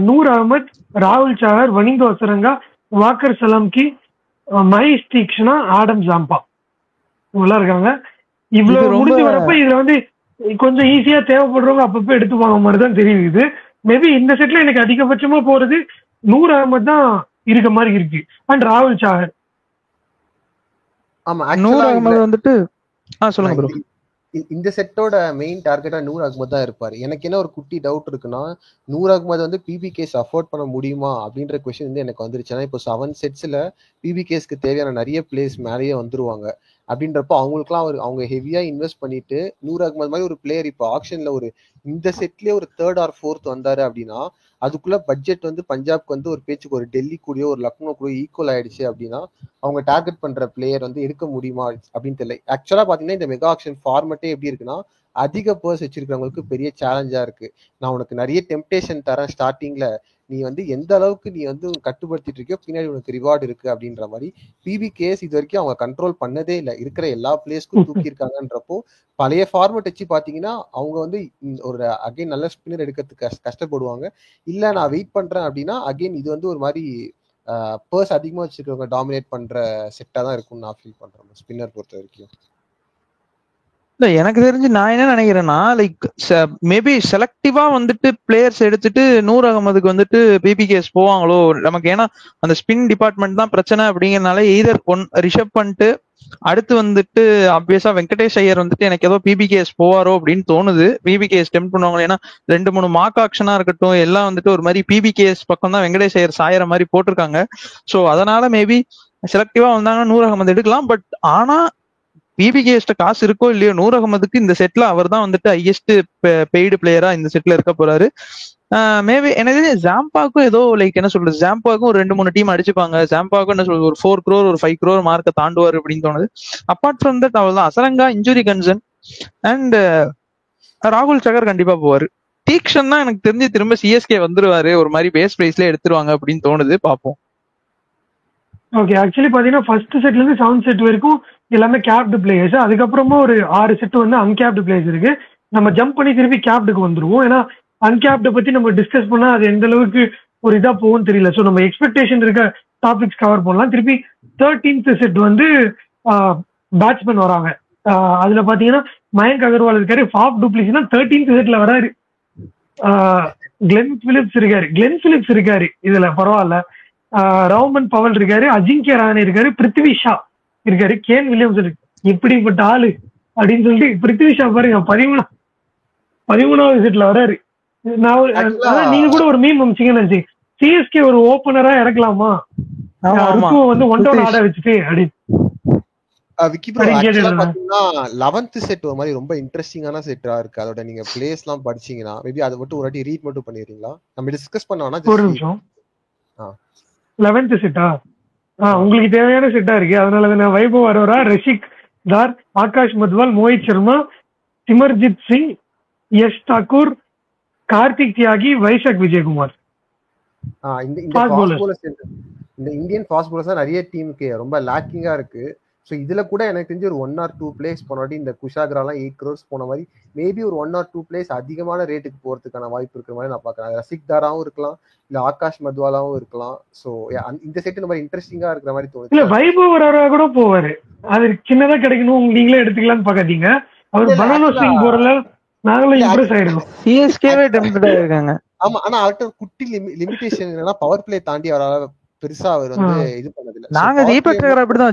நூர் அகமத், ராகுல் சாகர், வனிந்தோ அசரங்கா, வாக்கர் சலாம்கி, மஹேஷ் தீக்ஷனா, ஆடம் ஜாம்பா இவங்கெல்லாம் இருக்காங்க. இவ்வளவு முடிஞ்சு வரப்ப இதுல வந்து கொஞ்சம் ஈஸியா தேவைப்படுறவங்க அப்பப்போ எடுத்துப்பாங்க மாதிரி தான் தெரியுது. மேபி இந்த செட்ல எனக்கு அதிகபட்சமா போறது நூர் அகமத் தான் இருக்க மாதிரி இருக்கு, அண்ட் ராகுல் சாகர். ஆமா, நூர் அகமது வந்துட்டு சொல்லுங்க ப்ரோ. இந்த செட்டோட மெயின் டார்கெட்டா நூர் அகமது தான் இருப்பாரு. எனக்கு என்ன ஒரு குட்டி டவுட் இருக்குன்னா, நூர் அகமது வந்து பிபிகேஸ் அஃபோர்ட் பண்ண முடியுமா அப்படின்ற கொஸ்டின் வந்து எனக்கு வந்துருச்சு. ஏன்னா இப்போ 7 செட்ஸ்ல பிபிகேஸ்க்கு தேவையான நிறைய பிளேஸ் மேலேயே வந்துருவாங்க. அப்படின்றப்போ அவங்களுக்குலாம் அவங்க ஹெவியா இன்வெஸ்ட் பண்ணிட்டு நூர் அகமது மாதிரி ஒரு பிளேயர் இப்போ ஆக்ஷன்ல ஒரு இந்த செட்லயே ஒரு 3rd or 4th வந்தாரு அப்படின்னா, அதுக்குள்ள பட்ஜெட் வந்து பஞ்சாப்க்கு வந்து ஒரு பேச்சுக்கு ஒரு டெல்லி கூடயோ ஒரு லக்னோ கூட ஈக்குவல் ஆயிடுச்சு அப்படின்னா அவங்க டார்கெட் பண்ற பிளேயர் வந்து எடுக்க முடியுமா அப்படின்னு தெரியல. ஆக்சுவலா பாத்தீங்கன்னா இந்த மெகா ஆக்ஷன் ஃபார்மட்டே எப்படி இருக்குன்னா, அதிக பர்ஸ் வச்சிருக்கிறவங்களுக்கு பெரிய சேலஞ்சா இருக்கு. நான் உனக்கு நிறைய டெம்டேஷன் தரேன் ஸ்டார்டிங்ல, நீ வந்து எந்த அளவுக்கு நீ வந்து கட்டுப்படுத்திட்டு இருக்கியோ பின்னாடி உனக்கு ரிவார்டு இருக்கு அப்படின்ற மாதிரி பிபிகேஎஸ் இது வரைக்கும் அவங்க கண்ட்ரோல் பண்ணதே இல்லை. இருக்கிற எல்லா பிளேஸ்க்கும் தூக்கி இருக்காங்கன்றப்போ பழைய ஃபார்மட் வச்சு பாத்தீங்கன்னா அவங்க வந்து ஒரு அகைன் நல்ல ஸ்பின்னர் எடுக்கிறதுக்கு கஷ்டப்படுவாங்க. இல்ல நான் வெயிட் பண்றேன் அப்படின்னா அகைன் இது வந்து ஒரு மாதிரி பர்ஸ் அதிகமா வச்சிருக்கவங்க டாமினேட் பண்ற செட்டா தான் இருக்கும்னு நான் ஃபீல் பண்றேன் ஸ்பின்னர் பொறுத்த வரைக்கும். இல்ல எனக்கு தெரிஞ்சு நான் என்ன நினைக்கிறேன்னா, லைக் மேபி செலக்டிவா வந்துட்டு பிளேயர்ஸ் எடுத்துட்டு நூர் அகமதுக்கு வந்துட்டு பிபிகேஎஸ் போவாங்களோ நமக்கு. ஏன்னா அந்த ஸ்பின் டிபார்ட்மெண்ட் தான் பிரச்சனை அப்படிங்கறதுனால எய்தர் ரிஷப் பண்ணிட்டு அடுத்து வந்துட்டு ஆப்வியஸா வெங்கடேஷ் ஐயர் வந்துட்டு எனக்கு ஏதோ பிபிகேஎஸ் போவாரோ அப்படின்னு தோணுது. பிபிகேஎஸ் டெம்ப் பண்ணுவாங்க, ஏன்னா 2-3 மார்க் ஆக்ஷனா இருக்கட்டும் எல்லாம் வந்துட்டு ஒரு மாதிரி பிபிகேஎஸ் பக்கம் தான் வெங்கடேஷ் ஐயர் சாயற மாதிரி போட்டிருக்காங்க. ஸோ அதனால மேபி செலக்டிவா வந்தாங்கன்னா நூர் அகமது எடுக்கலாம். பட் ஆனா பிபிகேஎஸ்ட காசு இருக்கோ இல்லையோ, நூர் அகமதுக்கு இந்த செட்ல அவர் தான் வந்துட்டு ஹையஸ்ட் பெய்டு பிளேயரா இந்த செட்ல இருக்க போறாரு. மேபி எனக்கு ஜாம்பாக்கும் ஏதோ லைக் என்ன சொல்றது, ஜாம்பாக்கும் ஒரு 2-3 டீம் அடிச்சுப்பாங்க. ஜாம்பாக்கும் என்ன சொல்றது ஒரு 4 crore ஒரு 5 crore மார்க்கை தாண்டுவார் அப்படின்னு தோணுது. அப்பார்ட் ஃப்ரம் தட் அவ்வளவுதான். அசரங்கா இன்ஜுரி கன்சர்ன் அண்ட் ராகுல் சகர் கண்டிப்பா போவாரு. தீக்ஷன் தான் எனக்கு தெரிஞ்சு திரும்ப சிஎஸ்கே வந்துருவாரு, ஒரு மாதிரி பேஸ் பிரைஸ்ல எடுத்துருவாங்க அப்படின்னு தோணுது, பாப்போம். ஓகே, ஆக்சுவலி பாத்தீங்கன்னா ஃபர்ஸ்ட் செட்ல இருந்து 7 செட் வரைக்கும் எல்லாமே கேப்டு பிளேயர்ஸ். அதுக்கப்புறமா ஒரு 6 செட் வந்து அன்கேப்டு பிளேயர்ஸ் இருக்கு. நம்ம ஜம்ப் பண்ணி திருப்பி கேப்டுக்கு வந்துருவோம். ஏன்னா அன்கேப்டை பத்தி நம்ம டிஸ்கஸ் பண்ணா அது எந்த அளவுக்கு ஒரு இதா போகும்னு தெரியல. ஸோ நம்ம எக்ஸ்பெக்டேஷன் இருக்க டாபிக்ஸ் கவர் பண்ணலாம். திருப்பி 13th செட் வந்து பேட்ஸ்மேன் வராங்க. அதுல பாத்தீங்கன்னா மயங்க் அகர்வால் இருக்காரு, ஃபாஃப் டு பிளெசிஸ் 13th செட்ல வராரு. கிளென் பிலிப்ஸ் இருக்காரு இதுல, பரவாயில்ல. ரவுமன் பவல் இருக்காரு, அஜிங்கிய ரஹானே இருக்காரு, பிருத்வி ஷா இருக்காரு, கேன் வில்லியம்ஸ் இருக்கு. இப்படிப்பட்ட ஆளு அப்படின்னு சொல்லிட்டு பிருத்வி ஷா பாருங்க 13வது செட்ல வராரு. நீங்க கூட ஒரு மீம் அமிச்சிங்கன்னு நினைச்சு சிஎஸ்கே ஒரு ஓபனரா இறக்கலாமா ருத்துவ வந்து 1 down ஆட வச்சுட்டு அப்படின்னு. விக்கி ப்ரோ ஆக்சுவலா பாத்தீங்கன்னா 11th செட் ஒரு மாதிரி ரொம்ப இன்ட்ரெஸ்டிங்கான செட்டா இருக்கு. அதோட நீங்க பிளேஸ் எல்லாம் படிச்சீங்கன்னா மேபி அதை மட்டும் ஒரு வாட்டி ரீட் மட்டும் பண்ணிடுறீங்களா? நம்ம டிஸ்கஸ் பண்ணோம்னா ஒரு நிமிஷம். 11th செட்டா உங்களுக்கு தேவையான செட்டா இருக்கு. அதனால வைபவ் அரோரா, ரஷிக் தார், ஆகாஷ் மத்வால், மோஹித் சர்மா, சிமர்ஜித் சிங், யஷ் தாக்கூர், கார்த்திக் தியாகி, வைஷாக் விஜயகுமார். இந்த இந்தியன் ஃபாஸ்ட் பவுலர்ஸ் நிறைய டீமுக்கு ரொம்ப லேக்கிங்கா இருக்கு. ஸோ இதுல கூட எனக்கு தெரிஞ்சு ஒரு 1 or 2 பிளேஸ் போனாடி இந்த குஷாகராலாம் 8 crores போன மாதிரி மேபி ஒரு 1 or 2 பிளேஸ் அதிகமான ரேட்டுக்கு போறதுக்கான வாய்ப்பு இருக்கிற மாதிரி நான் பாக்குறேன். ரசிக் தாராவும் இருக்கலாம், இல்ல ஆகாஷ் மத்வாலாவும் இருக்கலாம். ஸோ இந்த செட் இந்த மாதிரி இன்ட்ரெஸ்டிங்கா இருக்கிற மாதிரி தோணுது. இல்ல வைபவ் அரோரா கூட போவாரு, அது சின்னதா கிடைக்கணும் நீங்களே எடுத்துக்கலாம்னு பாக்காதீங்க. அவர் பனானா ஸ்விங் போறல நாங்களும் இம்ப்ரெஸ் ஆயிருக்கோம். சிஎஸ்கேவே டெம்ப்டா இருக்காங்க. ஆமா, ஆனா அவர்கிட்ட குட்டி லிமிடேஷன் என்னன்னா பவர் பிளே தாண்டி அவரால் பெருசா அவர் வந்து இது பண்ணதில்லை. நாங்க தீபக் சேகர் அப்படிதான்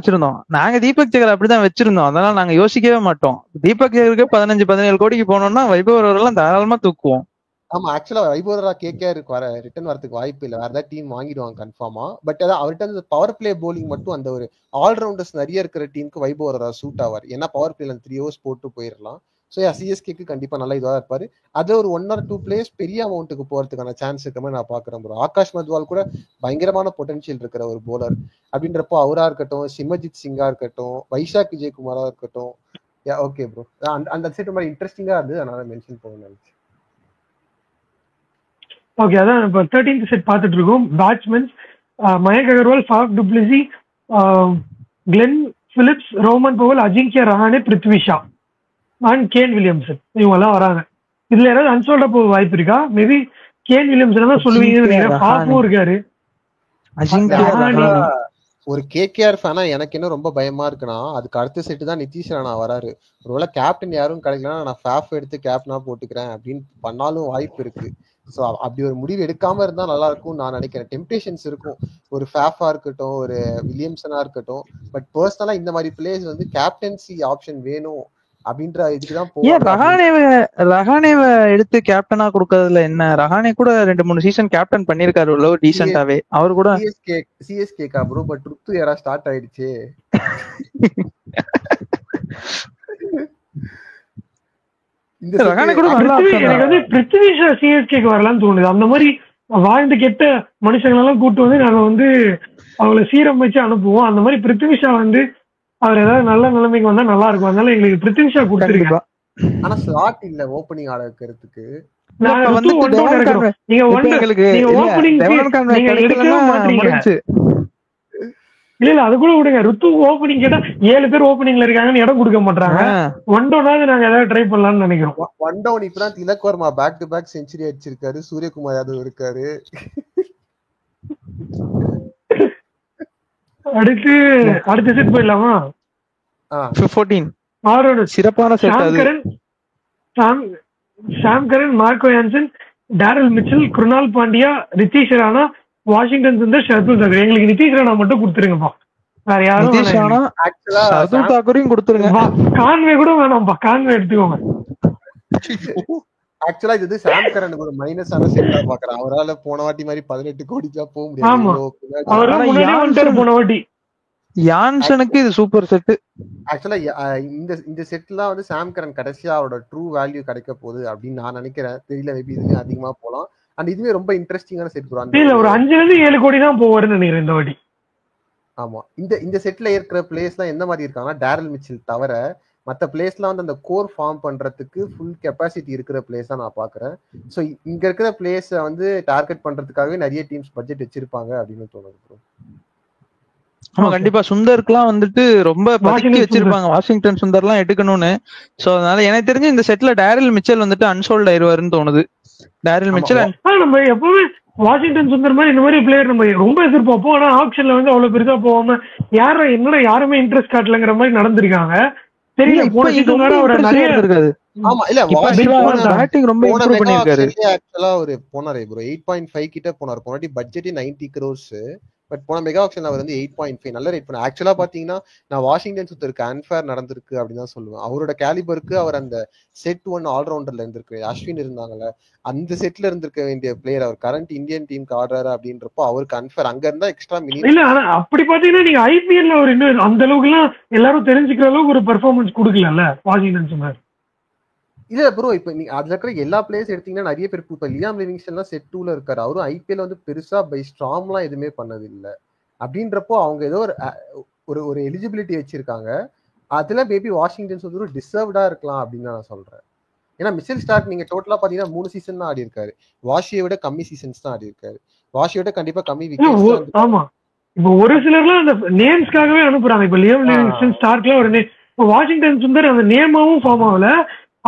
வச்சிருந்தோம். அதனால நாங்க யோசிக்கவே மாட்டோம். தீபக் சேகருக்கு 15-17 கோடிக்கு போனோம்னா வைபவ் அவரெல்லாம் தாராளமா தூக்குவோம். ஆமா, ஆக்சுவலா வைபவ் கேகேஆர் ரிட்டர்ன் வரதுக்கு வாய்ப்பு இல்லை, வேற ஏதாவது டீம் வாங்கிடுவாங்க கன்ஃபார்மா. பட் அதான் அவர்கிட்ட பவர் பிளே போலிங் மட்டும் அந்த ஒரு ஆல்ரவுண்டர்ஸ் நிறைய இருக்கிற டீமுக்கு வைபவ் சூட் ஆவார். ஏன்னா பவர் பிளேல 3 hours போட்டு போயிடலாம். ஸோ சிஎஸ்கேக்கு கண்டிப்பா நல்ல இதுவாக இருப்பாரு. அது ஒரு 1 or 2 பிளேயர்ஸ் பெரிய அமௌண்ட்டுக்கு போறதுக்கான சான்ஸ் இருக்க மாதிரி நான் பாக்குறேன் ப்ரோ. ஆகாஷ் மத்வால் கூட பயங்கரமான பொட்டன்ஷியல் இருக்கிற ஒரு போலர் அப்படின்றப்போ அவரா இருக்கட்டும், சிமர்ஜித் சிங்கா இருக்கட்டும், வைஷாக் விஜயகுமாரா இருக்கட்டும். ஓகே ப்ரோ, அந்த செட் மாதிரி இன்ட்ரெஸ்டிங்கா இருந்தது, அதனால மென்ஷன் பண்ண நினைச்சேன். ஓகே, அதான் இப்போ 13th செட் பார்த்துட்டு இருக்கோம். Batsmens Mayank Agarwal, Faf du Plessis, Glenn Phillips, Rovman Powell, Ajinkya Rahane, Prithvi Shaw and Kane Williamson, இவங்க எல்லாம் வராங்க. இதுல யாராவது அன்சோல்டா போக வாய்ப்பு இருக்கா? மேபி கேன் வில்லியம்சன் தான் சொல்லுவீங்கன்னு நினைக்கிறேன். ஃபாஃபும் இருக்காரு. ஒரு கேகேஆர் ஃபேனா எனக்கு என்ன ரொம்ப பயமா இருக்குன்னா, அதுக்கு அடுத்த செட்டு தான் நிதிஷ் ராணா வராரு. ஒருவேளை கேப்டன் யாரும் கிடைக்கலன்னா நான் ஃபாஃப் எடுத்து கேப்டனா போட்டுக்கிறேன் அப்படின்னு பண்ணாலும் வாய்ப்பு இருக்கு. ஸோ அப்படி ஒரு முடிவு எடுக்காம இருந்தா நல்லா இருக்கும்னு நான் நினைக்கிறேன். டெம்டேஷன்ஸ் இருக்கும், ஒரு ஃபேஃபா இருக்கட்டும், ஒரு வில்லியம்சனா இருக்கட்டும். பட் பர்சனலா இந்த மாதிரி பிளேயர்ஸ் வந்து கேப்டன்சி ஆப்ஷன் வேணும் அப்படின்ற இதுக்குதான் போவாங்க. ரஹானேவ எடுத்து கேப்டனா கொடுக்கறதுல என்ன? ரஹானே கூட 2-3 சீசன் கேப்டன் பண்ணிருக்காரு லோ டீசென்ட்டாவே. அவர் கூட சிஎஸ்கே ப்ரோ. பட் ருத்து யாரா ஸ்டார்ட் ஆயிடுச்சு. எனக்கு வந்து பிருத்வி ஷா சிஎஸ்கேக்கு வரலாம்னு தோணுது. அந்த மாதிரி வாழ்ந்து கெட்ட மனுஷங்களெல்லாம் கூட்டு வந்து நாங்க வந்து அவங்கள சீரமைச்சு அனுப்புவோம். அந்த மாதிரி பிருத்வி ஷா வந்து அவர் ஏதாவது நல்ல நிலைமைக்கு வந்தா நல்லா இருக்கும். அதனால எங்களுக்கு பிருத்வி ஷா கொடுத்துருக்கோம். ஆனா ஸ்லாட் இல்ல ஓப்பனிங் ஆட இருக்கிறதுக்கு. இல்ல அது கூட விடுங்க. ருத்து ஓப்பனிங் கேட்டா 7 பேர் ஓப்பனிங்ல இருக்காங்கன்னு இடம் கொடுக்க மாட்டாங்க. ஒன் டவுனாவது நாங்க ஏதாவது ட்ரை பண்ணலாம்னு நினைக்கிறோம். ஒன் டவுன் இப்பதான் Tilak Varma back to back century அடிச்சிருக்காரு. சூரியகுமார் யாதவ் இருக்காரு. அடுத்த செட் போயிடலாமா? 14 சிறப்பான set. Sam Curran, Marco Jansen, Daryl Mitchell, Krunal Pandya, Nitish Rana, Washington Sundar, Shardul Thakur. எங்களுக்கு நிதிஷ் ராணா மட்டும் கொடுத்துருங்கப்பா. வேற யாரும் கொடுத்துருங்க. கான்வே கூட வேணாம்ப்பா, கான்வே எடுத்துக்கோங்க. ஆக்சுவலா இது சாம் கரனுக்கு ஒரு மைனஸான செட்டா பாக்குறேன். அவரால போன வாட்டி மாதிரி 18 கோடிக்கா போக முடியாது. போன வாட்டி யான்சனுக்கு இது சூப்பர் செட். ஆக்சுவலா இந்த செட்லாம் வந்து சாம் கரன் கடைசியா அவரோட ட்ரூ வேல்யூ கிடைக்க போகுது அப்படின்னு நான் நினைக்கிறேன். தெரியல, மேபி இதுலயும் அதிகமா போலாம். அண்ட் இதுவே ரொம்ப இன்ட்ரெஸ்டிங்கான செட் ப்ரோ. ஒரு 5-7 கோடி தான் போவாருன்னு நினைக்கிறேன் இந்த வாட்டி. ஆமா, இந்த செட்ல இருக்கிற பிளேயர்ஸ்லாம் எந்த மாதிரி இருக்காங்கன்னா, டேரல் மிச்சல் தவிர மற்ற பிளேயர்ஸ்லாம் வந்து அந்த கோர் ஃபார்ம் பண்றதுக்கு ஃபுல் கெப்பாசிட்டி இருக்கிற பிளேயர்ஸ் தான் நான் பாக்குறேன். ஸோ இங்க இருக்கிற பிளேயர்ஸை வந்து டார்கெட் பண்றதுக்காகவே நிறைய டீம்ஸ் பட்ஜெட் வச்சிருப்பாங்க அப்படின்னு தோணுது ப்ரோ. ஆமா, கண்டிப்பா. சுந்தர்க்குலாம் வந்துட்டு ரொம்ப பதுக்கி வச்சிருப்பாங்க, வாஷிங்டன் சுந்தர்லாம் எடுக்கணும்னு. சோ அதனால எனக்கு தெரிஞ்சு இந்த செட்ல டேரல் மிச்சல் வந்துட்டு அன்சோல்ட் ஆயிருவாருன்னு தோணுது. டேரல் மிச்சல் நம்ம எப்பவுமே வாஷிங்டன் சுந்தர் மாதிரி இந்த மாதிரி பிளேயர் நம்ம ரொம்ப எதிர்பார்ப்போம். ஆனா ஆப்ஷன்ல வந்து அவ்வளவு பெருசா போகாம என்னடா யாருமே இன்ட்ரெஸ்ட் காட்டலங்கிற மாதிரி நடந்திருக்காங்க. தெரியல, போன சீசன் வேற ஒரு நிறைய இருக்காது. ஆமா, இல்ல பேட்டிங் ரொம்ப இம்ப்ரூவ் பண்ணிருக்காரு. ஆக்சுவலா ஒரு போனாரே ப்ரோ 8.5 கிட்ட போனார். போனாட்டி பட்ஜெட் 90 crores. பட் போன மெகா ஆக்ஷன் அவர் வந்து 8.5 நல்ல ரேட் பண்ண. ஆக்சுவலா பாத்தீங்கன்னா நான் வாஷிங்டன் சுத்தருக்கு அன்ஃபேர் நடந்திருக்கு அப்படின்னு தான் சொல்லுவேன். அவரோட கேலிபருக்கு அவர் அந்த செட் 1 ஆல்ரவுண்டர்ல இருந்திருக்கு. அஸ்வின் இருந்தாங்கல்ல, அந்த செட்ல இருந்திருக்க வேண்டிய பிளேயர் அவர் கரண்ட் இந்தியன் டீமுக்கு ஆடுறாரு அப்படின்றப்போ அவருக்கு அன்ஃபேர் அங்க இருந்தா எக்ஸ்ட்ரா மினிமம். இல்ல ஆனா அப்படி பாத்தீங்கன்னா நீங்க ஐபிஎல்ல அவர் இன்னும் அந்த அளவுக்கு எல்லாம் எல்லாரும் தெரிஞ்சுக்கிற அளவுக்கு ஒரு பெர்ஃபார்மன்ஸ் கொடுக்கல வாஷிங்டன் சுந்தர். இல்ல ப்ரோ, இப்ப நீங்க அதுல இருக்கிற எல்லா பிளேயர்ஸ் எடுத்தீங்கன்னா நிறைய பேர் இப்ப லியாம் லிவிங்ஸ்டன் செட் 2ல இருக்காரு. அவரும் ஐபிஎல் வந்து பெருசா பை ஸ்ட்ராம்லாம் எதுவுமே பண்ணது இல்ல. அப்படின்றப்போ அவங்க ஏதோ ஒரு எலிஜிபிலிட்டி வச்சிருக்காங்க. அதுல மேபி வாஷிங்டன் சுந்தர் டிசர்வ்டா இருக்கலாம் அப்படின்னு நான் சொல்றேன். ஏன்னா மிச்சல் ஸ்டார்க் நீங்க டோட்டலா பாத்தீங்கன்னா 3 சீசன் தான் ஆடி இருக்காரு. வாஷியை விட கம்மி சீசன்ஸ் தான் ஆடி இருக்காரு. வாஷியை விட கண்டிப்பா கம்மி விக்கெட்ஸ். ஆமா, இப்போ ஒரு சிலர்லாம் அந்த நேம்ஸ்க்காகவே அனுப்புறாங்க. இப்ப லியாம் லிவிங்ஸ்டன் ஸ்டார்க்ல ஒரு வாஷிங்டன் சுந்தர் அந்த நேமாவும் ஃபார்ம் ஆகல.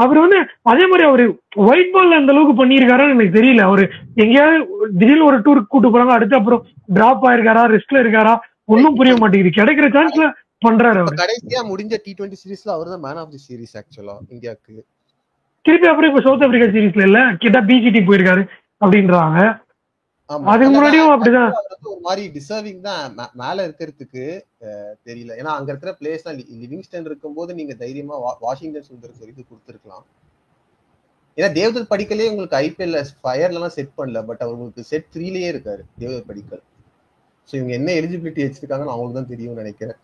அவர் வந்து அதே மாதிரி அவரு ஒயிட் பால் அந்த அளவுக்கு பண்ணிருக்காரான்னு எனக்கு தெரியல. அவரு எங்கேயாவது திடீர்னு ஒரு டூருக்கு கூட்டு போறாங்க, அடுத்து அப்புறம் டிராப் ஆயிருக்காரா, ரெஸ்ட்ல இருக்காரா, ஒன்னும் புரிய மாட்டேங்குது. கிடைக்கிற சான்ஸ்ல பண்றாரு அவர். கடைசியா முடிஞ்ச T20 சீரீஸ்ல அவர் தான் மேன் ஆஃப் தி சீரீஸ் ஆக்சுவலா இந்தியாவுக்கு. திருப்பி அப்புறம் இப்ப சவுத் ஆப்பிரிக்கா சீரீஸ்ல இல்ல கேட்டா பிசிடி போயிருக்காரு அப்படின்றாங்க. அதுக்கு முன்னாடியும் அப்படிதான் ஒரு மாதிரி டிசர்விங் தான் மேல இருக்கிறதுக்கு தெரியல. ஏன்னா அங்க இருக்கிற பிளேயர்ஸ் தான் லிவிங்ஸ்டன் இருக்கும்போது நீங்க தைரியமா வாஷிங்டன் சுந்தருக்கு வரைக்கும் கொடுத்துருக்கலாம். ஏன்னா தேவ்தத் படிக்கலே உங்களுக்கு ஐபிஎல்ல ஃபயர்லாம் செட் பண்ணல. பட் அவங்களுக்கு செட் 3லயே இருக்காரு தேவ்தத் படிக்கல். ஸோ இவங்க என்ன எலிஜிபிலிட்டி வச்சிருக்காங்கன்னு அவங்களுக்கு தான் தெரியும்னு நினைக்கிறேன்.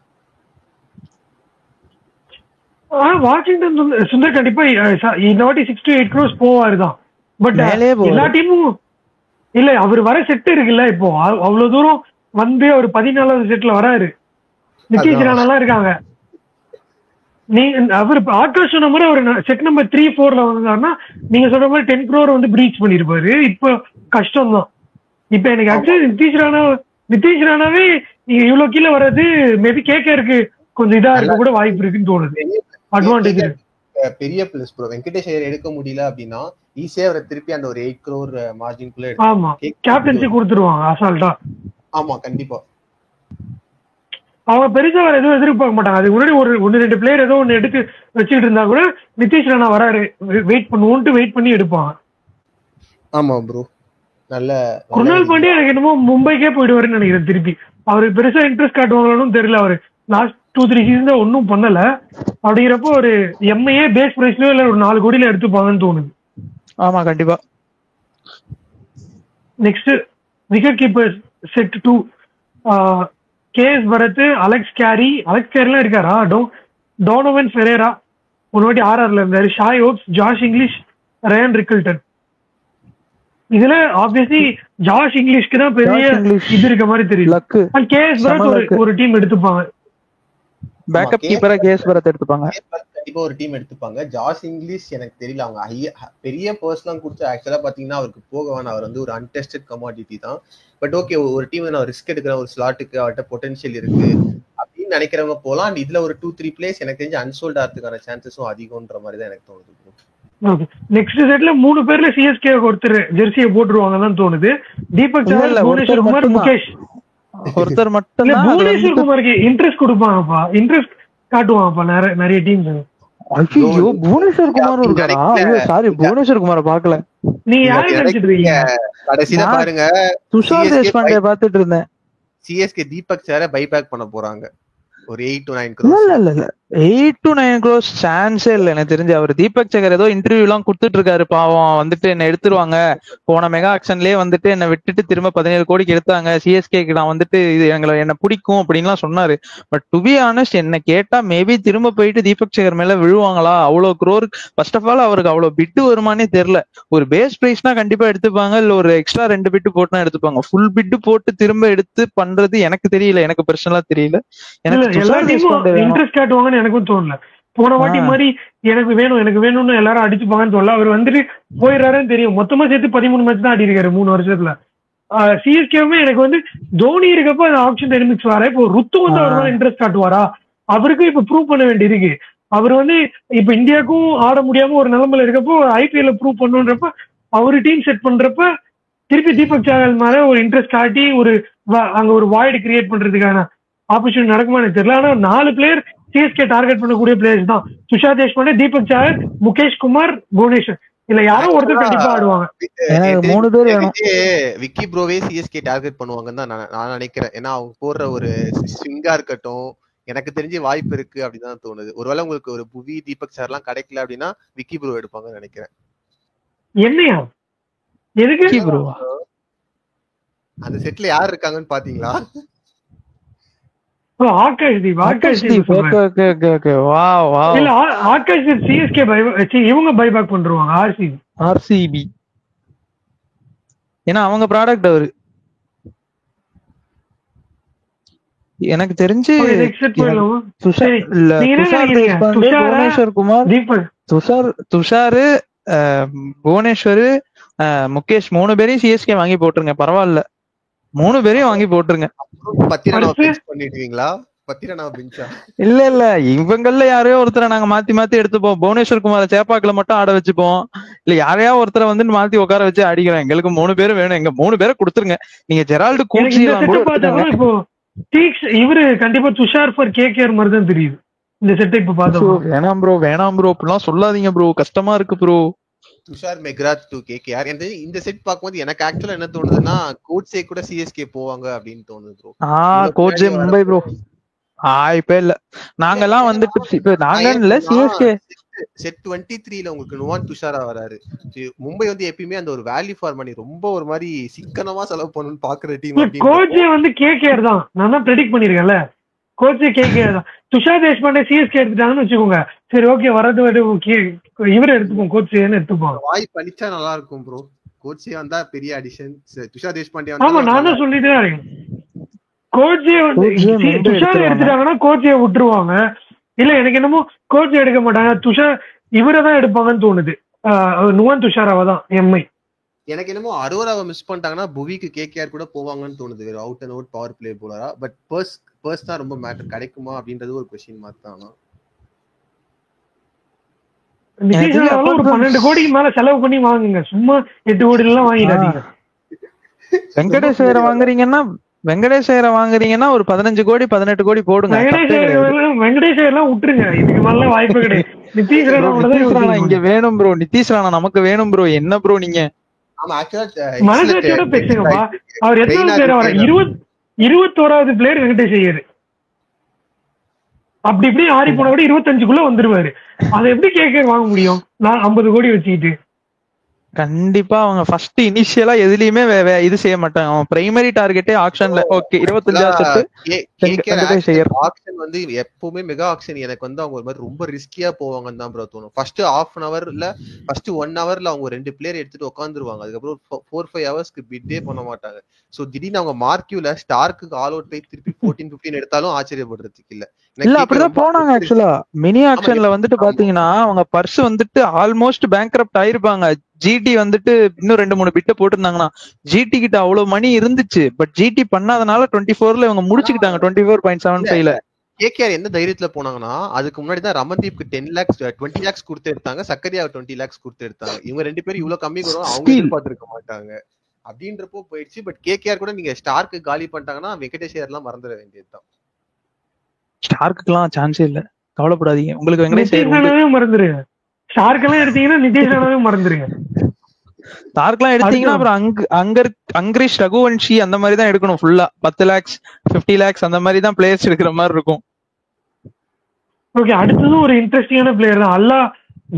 வாஷிங்டன் சுந்தர் கண்டிப்பா இந்த வாட்டி 6 to 8 crores போவாருதான். பட் எல்லா டீமும் இல்ல, அவர் வர செட் இருக்குல்ல இப்போ அவ்வளவு தூரம் வந்து அவர் 14வது செட்ல வராரு. நிதிஷ் ராணாலாம் இருக்காங்க. அவர் ஆகாஷ் சொன்ன மாதிரி ஒரு செட் நம்பர் 3-4ல வந்தாருன்னா நீங்க சொல்ற மாதிரி 10 crore வந்து பிரீச் பண்ணிருப்பாரு. இப்ப கஷ்டம் தான். இப்ப எனக்கு ஆக்சுவலி நிதிஷ் ராணாவே நீங்க இவ்வளவு கீழே வர்றது மேபி கேகேருக்கு கொஞ்சம் இதா இருக்க கூட வாய்ப்பு இருக்குன்னு தோணுது. அட்வான்டேஜ் பெரிய பிளஸ் ப்ரோ. வெங்கடேஷ் ஐயர் எடுக்க முடியல அப்படின்னா ஈஸியா அவரை திருப்பி அந்த ஒரு 8 crore மார்ஜின்குள்ள எடுத்து ஆமா கேப்டன்சி கொடுத்துருவாங்க அசால்ட்டா. ஆமா கண்டிப்பா. அவங்க பெருசா வேற எதுவும் எதிர்பார்க்க மாட்டாங்க. அதுக்கு முன்னாடி ஒரு 1-2 பிளேயர் ஏதோ ஒன்னு எடுத்து வச்சுக்கிட்டு இருந்தா கூட நிதிஷ் ராணா வராரு வெயிட் பண்ணுவோன்ட்டு வெயிட் பண்ணி எடுப்பாங்க. ஆமா ப்ரோ. நல்ல குருணால் பாண்டியா எனக்கு என்னமோ மும்பைக்கே போயிடுவாருன்னு நினைக்கிறேன் திருப்பி. அவருக்கு பெருசா இன்ட்ரெஸ்ட் காட்டுவாங்கன்னு தெரியல. அவரு லாஸ்ட் 2-3 சீசன் தான் ஒன்னும் பண்ணல. அப்படிங்கிறப்போ ஒரு எம்ஐஏ பேஸ் பிரைஸ்லயோ இல்ல ஒரு 4 கோடியில எடுத்துப்பாங்கன்னு தோணுது. ஆமா கண்டிப்பா. Next wicket keeper set 2 KS Bharat, Alex கேரிலாம் இருக்காரா? டோனோவன் ஃபெரேரா ஒரு வாட்டி ஆர்ஆர்ல இருந்தாரு. Shai Hope, Josh Inglis, Ryan Rickelton. இதுல ஆப்வியஸ்லி ஜாஷ் இங்கிலீஷ்க்கு தான் பெரிய இது இருக்க மாதிரி தெரியல. கேஎஸ் பரத் ஒரு டீம் எடுத்துப்பாங்க. பேக்கப் கீப்பரா கேஎஸ் பரத் எடுத்துப்பாங்க. கண்டிப்பா ஒரு டீம் எடுத்துப்பாங்க. ஜாஷ் இங்கிலீஷ் எனக்கு தெரியல. அவங்க பெரிய பர்ஸ்லாம் கொடுத்து ஆக்சுவலா பாத்தீங்கன்னா அவருக்கு போக வேணாம். அவர் வந்து ஒரு அன்டெஸ்டட் கமாடிட்டி தான். பட் ஓகே, ஒரு டீம் நான் ரிஸ்க் எடுக்கிறேன், ஒரு ஸ்லாட்டுக்கு அவர்கிட்ட பொட்டன்ஷியல் இருக்கு அப்படின்னு நினைக்கிறவங்க போலாம். அண்ட் இதுல ஒரு 2-3 பிளேஸ் எனக்கு தெரிஞ்சு அன்சோல்ட் ஆகிறதுக்கான சான்சஸும் அதிகம்ன்ற மாதிரி தான் எனக்கு தோணுது. நெக்ஸ்ட் செட்ல 3 பேர்ல சிஎஸ்கே ஒருத்தர் ஜெர்சியை போட்டுருவாங்க தான் தோணுது. தீபக் சஹர், புவனேஸ்வர் குமார், முகேஷ். ஒருத்தர் மட்டும் புவனேஸ்வர் குமாருக்கு இன்ட்ரெஸ்ட் கொடுப்பாங்கப்பா, இன்ட்ரெஸ்ட் காட்டுவாங்கப்பா நிறைய டீம்ஸ். ஐயோ புவனேஸ்வர் குமார் இருக்காரா? சாரி புவனேஸ்வர் குமார பாக்கல. நீங்க யாரை நினைச்சிட்டு இருக்கீங்க? கடைசியில பாருங்க துஷார் தேஷ்பாண்டே பாத்துட்டு இருந்தேன். சிஎஸ்கே தீபக் சார பைபேக் பண்ண போறாங்க. ஒரு 8 to 9 crores. இல்ல 8 to 9 crores சான்ஸே இல்ல எனக்கு தெரிஞ்சு. அவர் தீபக் சகர் ஏதோ இன்டர்வியூ எல்லாம் கொடுத்துட்டு இருக்காரு. பாவம் வந்துட்டு என்ன எடுத்துருவாங்க, போன மெகா ஆக்ஷன்லயே வந்துட்டு என்ன விட்டுட்டு திரும்ப 17 கோடிக்கு எடுத்தாங்க, சிஎஸ்கேக்கு நான் வந்துட்டு இது என்ன பிடிக்கும் அப்படின்லாம் சொன்னாரு. பட் டு பி ஆனஸ்ட் என்ன கேட்டா மேபி திரும்ப போயிட்டு தீபக் சகர் மேல விழுவாங்களா? அவ்வளவு குரோர் ஃபர்ஸ்ட் ஆஃப் ஆல் அவருக்கு அவ்வளவு பிட்டு வருமானே தெரியல. ஒரு பேஸ் பிரைஸ்னா கண்டிப்பா எடுத்துப்பாங்க, இல்ல ஒரு எக்ஸ்ட்ரா 2 பிட்டு போட்டுனா எடுத்துப்பாங்க. ஃபுல் பிட்டு போட்டு திரும்ப எடுத்து பண்றது எனக்கு தெரியல, எனக்கு பர்சனலா தெரியல. எனக்கு எல்லா டீமும் இன்ட்ரெஸ்ட் காட்டுவாங்கன்னு எனக்கும் தோணல. போன வாட்டி மாதிரி எனக்கு வேணும்னு எல்லாரும் அடிச்சுப்பாங்கன்னு தோணல. அவர் வந்துட்டு போயிடுறாருன்னு தெரியும். மொத்தமா சேர்த்து 13 மேட்ச் தான் ஆடி இருக்காரு 3 வருஷத்துல. சிஎஸ்கேவுமே எனக்கு வந்து தோனி இருக்கப்போ அந்த ஆப்ஷன் டெர்மிக்ஸ் வர இப்போ ருத்து வந்து அவர் மேல இன்ட்ரெஸ்ட் காட்டுவாரா? அவருக்கும் இப்ப ப்ரூவ் பண்ண வேண்டி இருக்கு. அவர் வந்து இப்ப இந்தியாவுக்கும் ஆட முடியாம ஒரு நிலைமையில இருக்கப்போ ஐபிஎல்ல ப்ரூவ் பண்ணுன்றப்ப அவரு டீம் செட் பண்றப்ப திருப்பி தீபக் சஹர் மேல ஒரு இன்ட்ரெஸ்ட் காட்டி அங்க ஒரு வாய்டு கிரியேட் பண்றதுக்கான ஆப்பர்ச்சுனிட்டி நடக்குமான்னு தெரியல. ஆனா 4 பிளேயர் சிஎஸ்கே டார்கெட் பண்ணக்கூடிய பிளேயர்ஸ் தான். துஷார் தேஷ்பாண்டே, தீபக் சஹர், முகேஷ் குமார், புவனேஸ்வர். இல்ல யாரோ ஒருத்தர் கண்டிப்பா ஆடுவாங்க. 3 பேர் வேணும். விக்கி ப்ரோவே சிஎஸ்கே டார்கெட் பண்ணுவாங்கன்னு தான் நான் நினைக்கிறேன். ஏன்னா அவங்க போடுற ஒரு ஸ்விங்கா இருக்கட்டும் எனக்கு தெரிஞ்சு வாய்ப்பு இருக்கு அப்படின்னு தான் தோணுது. ஒருவேளை உங்களுக்கு ஒரு புவி தீபக் சார் எல்லாம் கிடைக்கல அப்படின்னா விக்கி ப்ரோ எடுப்பாங்கன்னு நினைக்கிறேன். என்னையா எதுக்கு ப்ரோ? அந்த செட்ல யார் இருக்காங்கன்னு பாத்தீங்களா? இவங்க பைபேக் பண்றாங்க ஆர்சிபி. ஏன்னா அவங்க ப்ராடக்ட் அவரு எனக்கு தெரிஞ்சு புவனேஸ்வர் குமார், துஷார், புவனேஸ்வர், முகேஷ் 3 பேரையும் சிஎஸ்கே வாங்கி போட்டுருங்க. பரவாயில்ல, 3 பேரையும் வாங்கி போட்டுருங்க. இல்ல இவங்கல்ல யாரையோ ஒருத்தரை நாங்க மாத்தி எடுத்துப்போம். புவனேஸ்வர் குமார சேப்பாக்குல மட்டும் ஆட வச்சுப்போம். இல்ல யாரையா ஒருத்தரை வந்து மாத்தி உட்கார வச்சு அடிக்கிறோம். எங்களுக்கு 3 பேரும் வேணும். எங்க 3 பேரை கொடுத்துருங்க. நீங்க ஜெரால்டு கூச்சி இவரு கண்டிப்பா துஷார் ஃபார் கேகேஆர் மாதிரி தான் தெரியுது இந்த செட்டை இப்ப பார்த்தோம். வேணாம் ப்ரோ அப்படிலாம் சொல்லாதீங்க ப்ரோ, கஷ்டமா இருக்கு bro. Tushar McGrath to KKR. இந்த செட் பாக்கும்போது எனக்கு ஆக்சுவலா என்ன தோணுதுன்னா கோட்ஸே கூட சிஎஸ்கே போவாங்க அப்படின்னு தோணுது ப்ரோ. கோட்ஸே மும்பை ப்ரோ. இப்ப இல்ல நாங்கெல்லாம் வந்துட்டு நாங்க இல்ல சிஎஸ்கே செட் 23ல உங்களுக்கு நுவான் துஷாரா வராரு. மும்பை வந்து எப்பயுமே அந்த ஒரு வேல்யூ ஃபார் மணி ரொம்ப ஒரு மாதிரி சிக்கனமா செலவு பண்ணணும்னு பாக்குற டீம். கோட்ஸே வந்து கேகேஆர் தான் நான் தான் பிரெடிக்ட் பண்ணிருக்கேன்ல. கோச்சே கேகே தான். துஷார் தேஷ்பாண்டே சிஎஸ்கே எடுத்துட்டாங்கன்னு வச்சுக்கோங்க, சரி ஓகே வரது இவரை எடுத்துப்போம், கோச்சேன்னு எடுத்துப்போம். வாய்ப்பு அளிச்சா நல்லா இருக்கும் ப்ரோ. கோச்சே வந்தா பெரிய அடிஷன். துஷார் தேஷ்பாண்டே ஆமா நான் தான் சொல்லிட்டு தான் இருக்கேன். கோச்சே வந்து துஷார் எடுத்துட்டாங்கன்னா கோச்சையை விட்டுருவாங்க. இல்ல எனக்கு என்னமோ கோச்சை எடுக்க மாட்டாங்க, துஷார் இவரை தான் எடுப்பாங்கன்னு தோணுது. நுவன் துஷாராவை தான் எம்ஐ. எனக்கு என்னமோ அரோராவை மிஸ் பண்ணிட்டாங்கன்னா புவிக்கு கேகேஆர் கூட போவாங்கன்னு தோணுது, out and out power play போலரா. பட் பர்ஸ் தான் ரொம்ப மேட்டர், கிடைக்குமா அப்படின்றது ஒரு கொஸ்டின் மார்க் தான். ஒரு 12 கோடிக்கு மேல செலவு பண்ணி வாங்குங்க, சும்மா 8 கோடி எல்லாம் வாங்கிடாதீங்க. வெங்கடேஷ் வாங்குறீங்கன்னா ஒரு 15 கோடி 18 கோடி போடுங்க. வெங்கடேஷ் எல்லாம் விட்டுருங்க, இதுக்கு மேல வாய்ப்பு கிடையாது. நிதிஷ் ராணா இங்க வேணும் ப்ரோ, நிதிஷ் ராணா நமக்கு வேணும் ப்ரோ. என்ன ப்ரோ நீங்க மனசாட்சியோட பேசுங்கப்பா. அவர் எத்தனை பிளேயர், அவர் 21வது பிளேயர் வெங்கடேஷ் ஐயர். அப்படி இப்படி ஆறி போன கூட 25க்குள்ள வந்துருவாரு. அதை எப்படி கேட்க வாங்க முடியும் நான் 50 கோடி வச்சுக்கிட்டு? கண்டிப்பா அவங்க ஃபர்ஸ்ட் இனிஷியலா எதுலயுமே இது செய்ய மாட்டாங்க. அவன் பிரைமரி டார்கெட்டே ஆக்ஷன்ல ஓகே 25 ஆக்ஷன் வந்து எப்பவுமே மெகா ஆக்ஷன். எனக்கு வந்து அவங்க ஒரு மாதிரி ரொம்ப ரிஸ்கியா போவாங்கன்னு தான் ப்ரோ தோணும். ஃபர்ஸ்ட் ஹாஃப் அன் ஹவர்ல ஃபர்ஸ்ட் 1 ஹவர்ல அவங்க 2 பிளேயர் எடுத்துட்டு உட்காந்துருவாங்க. அதுக்கப்புறம் 4-5 ஹவர்ஸ்க்கு பிட்டே பண்ண மாட்டாங்க. சோ திடீர்னு அவங்க மார்க்யூல ஸ்டார்க்கு ஆல் அவுட் போய் திருப்பி 14-15 எடுத்தாலும் ஆச்சரியப்படுறதுக்கு இல்ல. இல்ல அப்படிதான் போனாங்க. ஆக்சுவலா மினி ஆக்ஷன்ல வந்துட்டு பாத்தீங்கன்னா அவங்க பர்ஸ் வந்துட்டு ஆல்மோஸ்ட் பேங்க்ரப்ட் ஆயிருப்பாங்க. ஜிடி வந்துட்டு இன்னும் 2-3 பிட்ட போட்டிருந்தாங்கன்னா ஜிடி கிட்ட அவ்வளவு மணி இருந்துச்சு. பட் ஜிடி பண்ணாதனால 24ல இவங்க முடிச்சுக்கிட்டாங்க 24.75ல. கேகேஆர் எந்த தைரியத்துல போனாங்கன்னா அதுக்கு முன்னாடி தான் ரமன்தீப்க்கு 10 lakhs 20 lakhs கொடுத்து எடுத்தாங்க, சக்கரியா 20 lakhs கொடுத்து எடுத்தாங்க. இவங்க 2 பேரும் இவ்வளவு கம்மி வரும் அவங்க எதிர்பார்த்திருக்க மாட்டாங்க அப்படின்றப்போ போயிடுச்சு. பட் கேகேஆர் கூட நீங்க ஸ்டார்க்கு காலி பண்ணிட்டாங்கன்னா வெங்கடேஷ் ஐயர்லாம் மறந்துட வேண்டியதுதான். ஸ்டார்க்குலாம் சான்ஸே இல்ல, கவலைப்படாதீங்க. உங்களுக்கு வெங்கடேஷ் மறந்துருங்க. ஸ்டார்க்கெல்லாம் எடுத்தீங்கன்னா நிதிஷ் ராணாவே மறந்துருங்க. ஸ்டார்க்லாம் எடுத்தீங்கன்னா அப்புறம் அங்கரீஷ் ரகுவன்ஷி அந்த மாதிரி தான் எடுக்கணும். ஃபுல்லா 10 lakhs 50 lakhs அந்த மாதிரி தான் பிளேயர்ஸ் எடுக்கிற மாதிரி இருக்கும். ஓகே, அடுத்ததும் ஒரு இன்ட்ரெஸ்டிங்கான பிளேயர் தான். அல்லா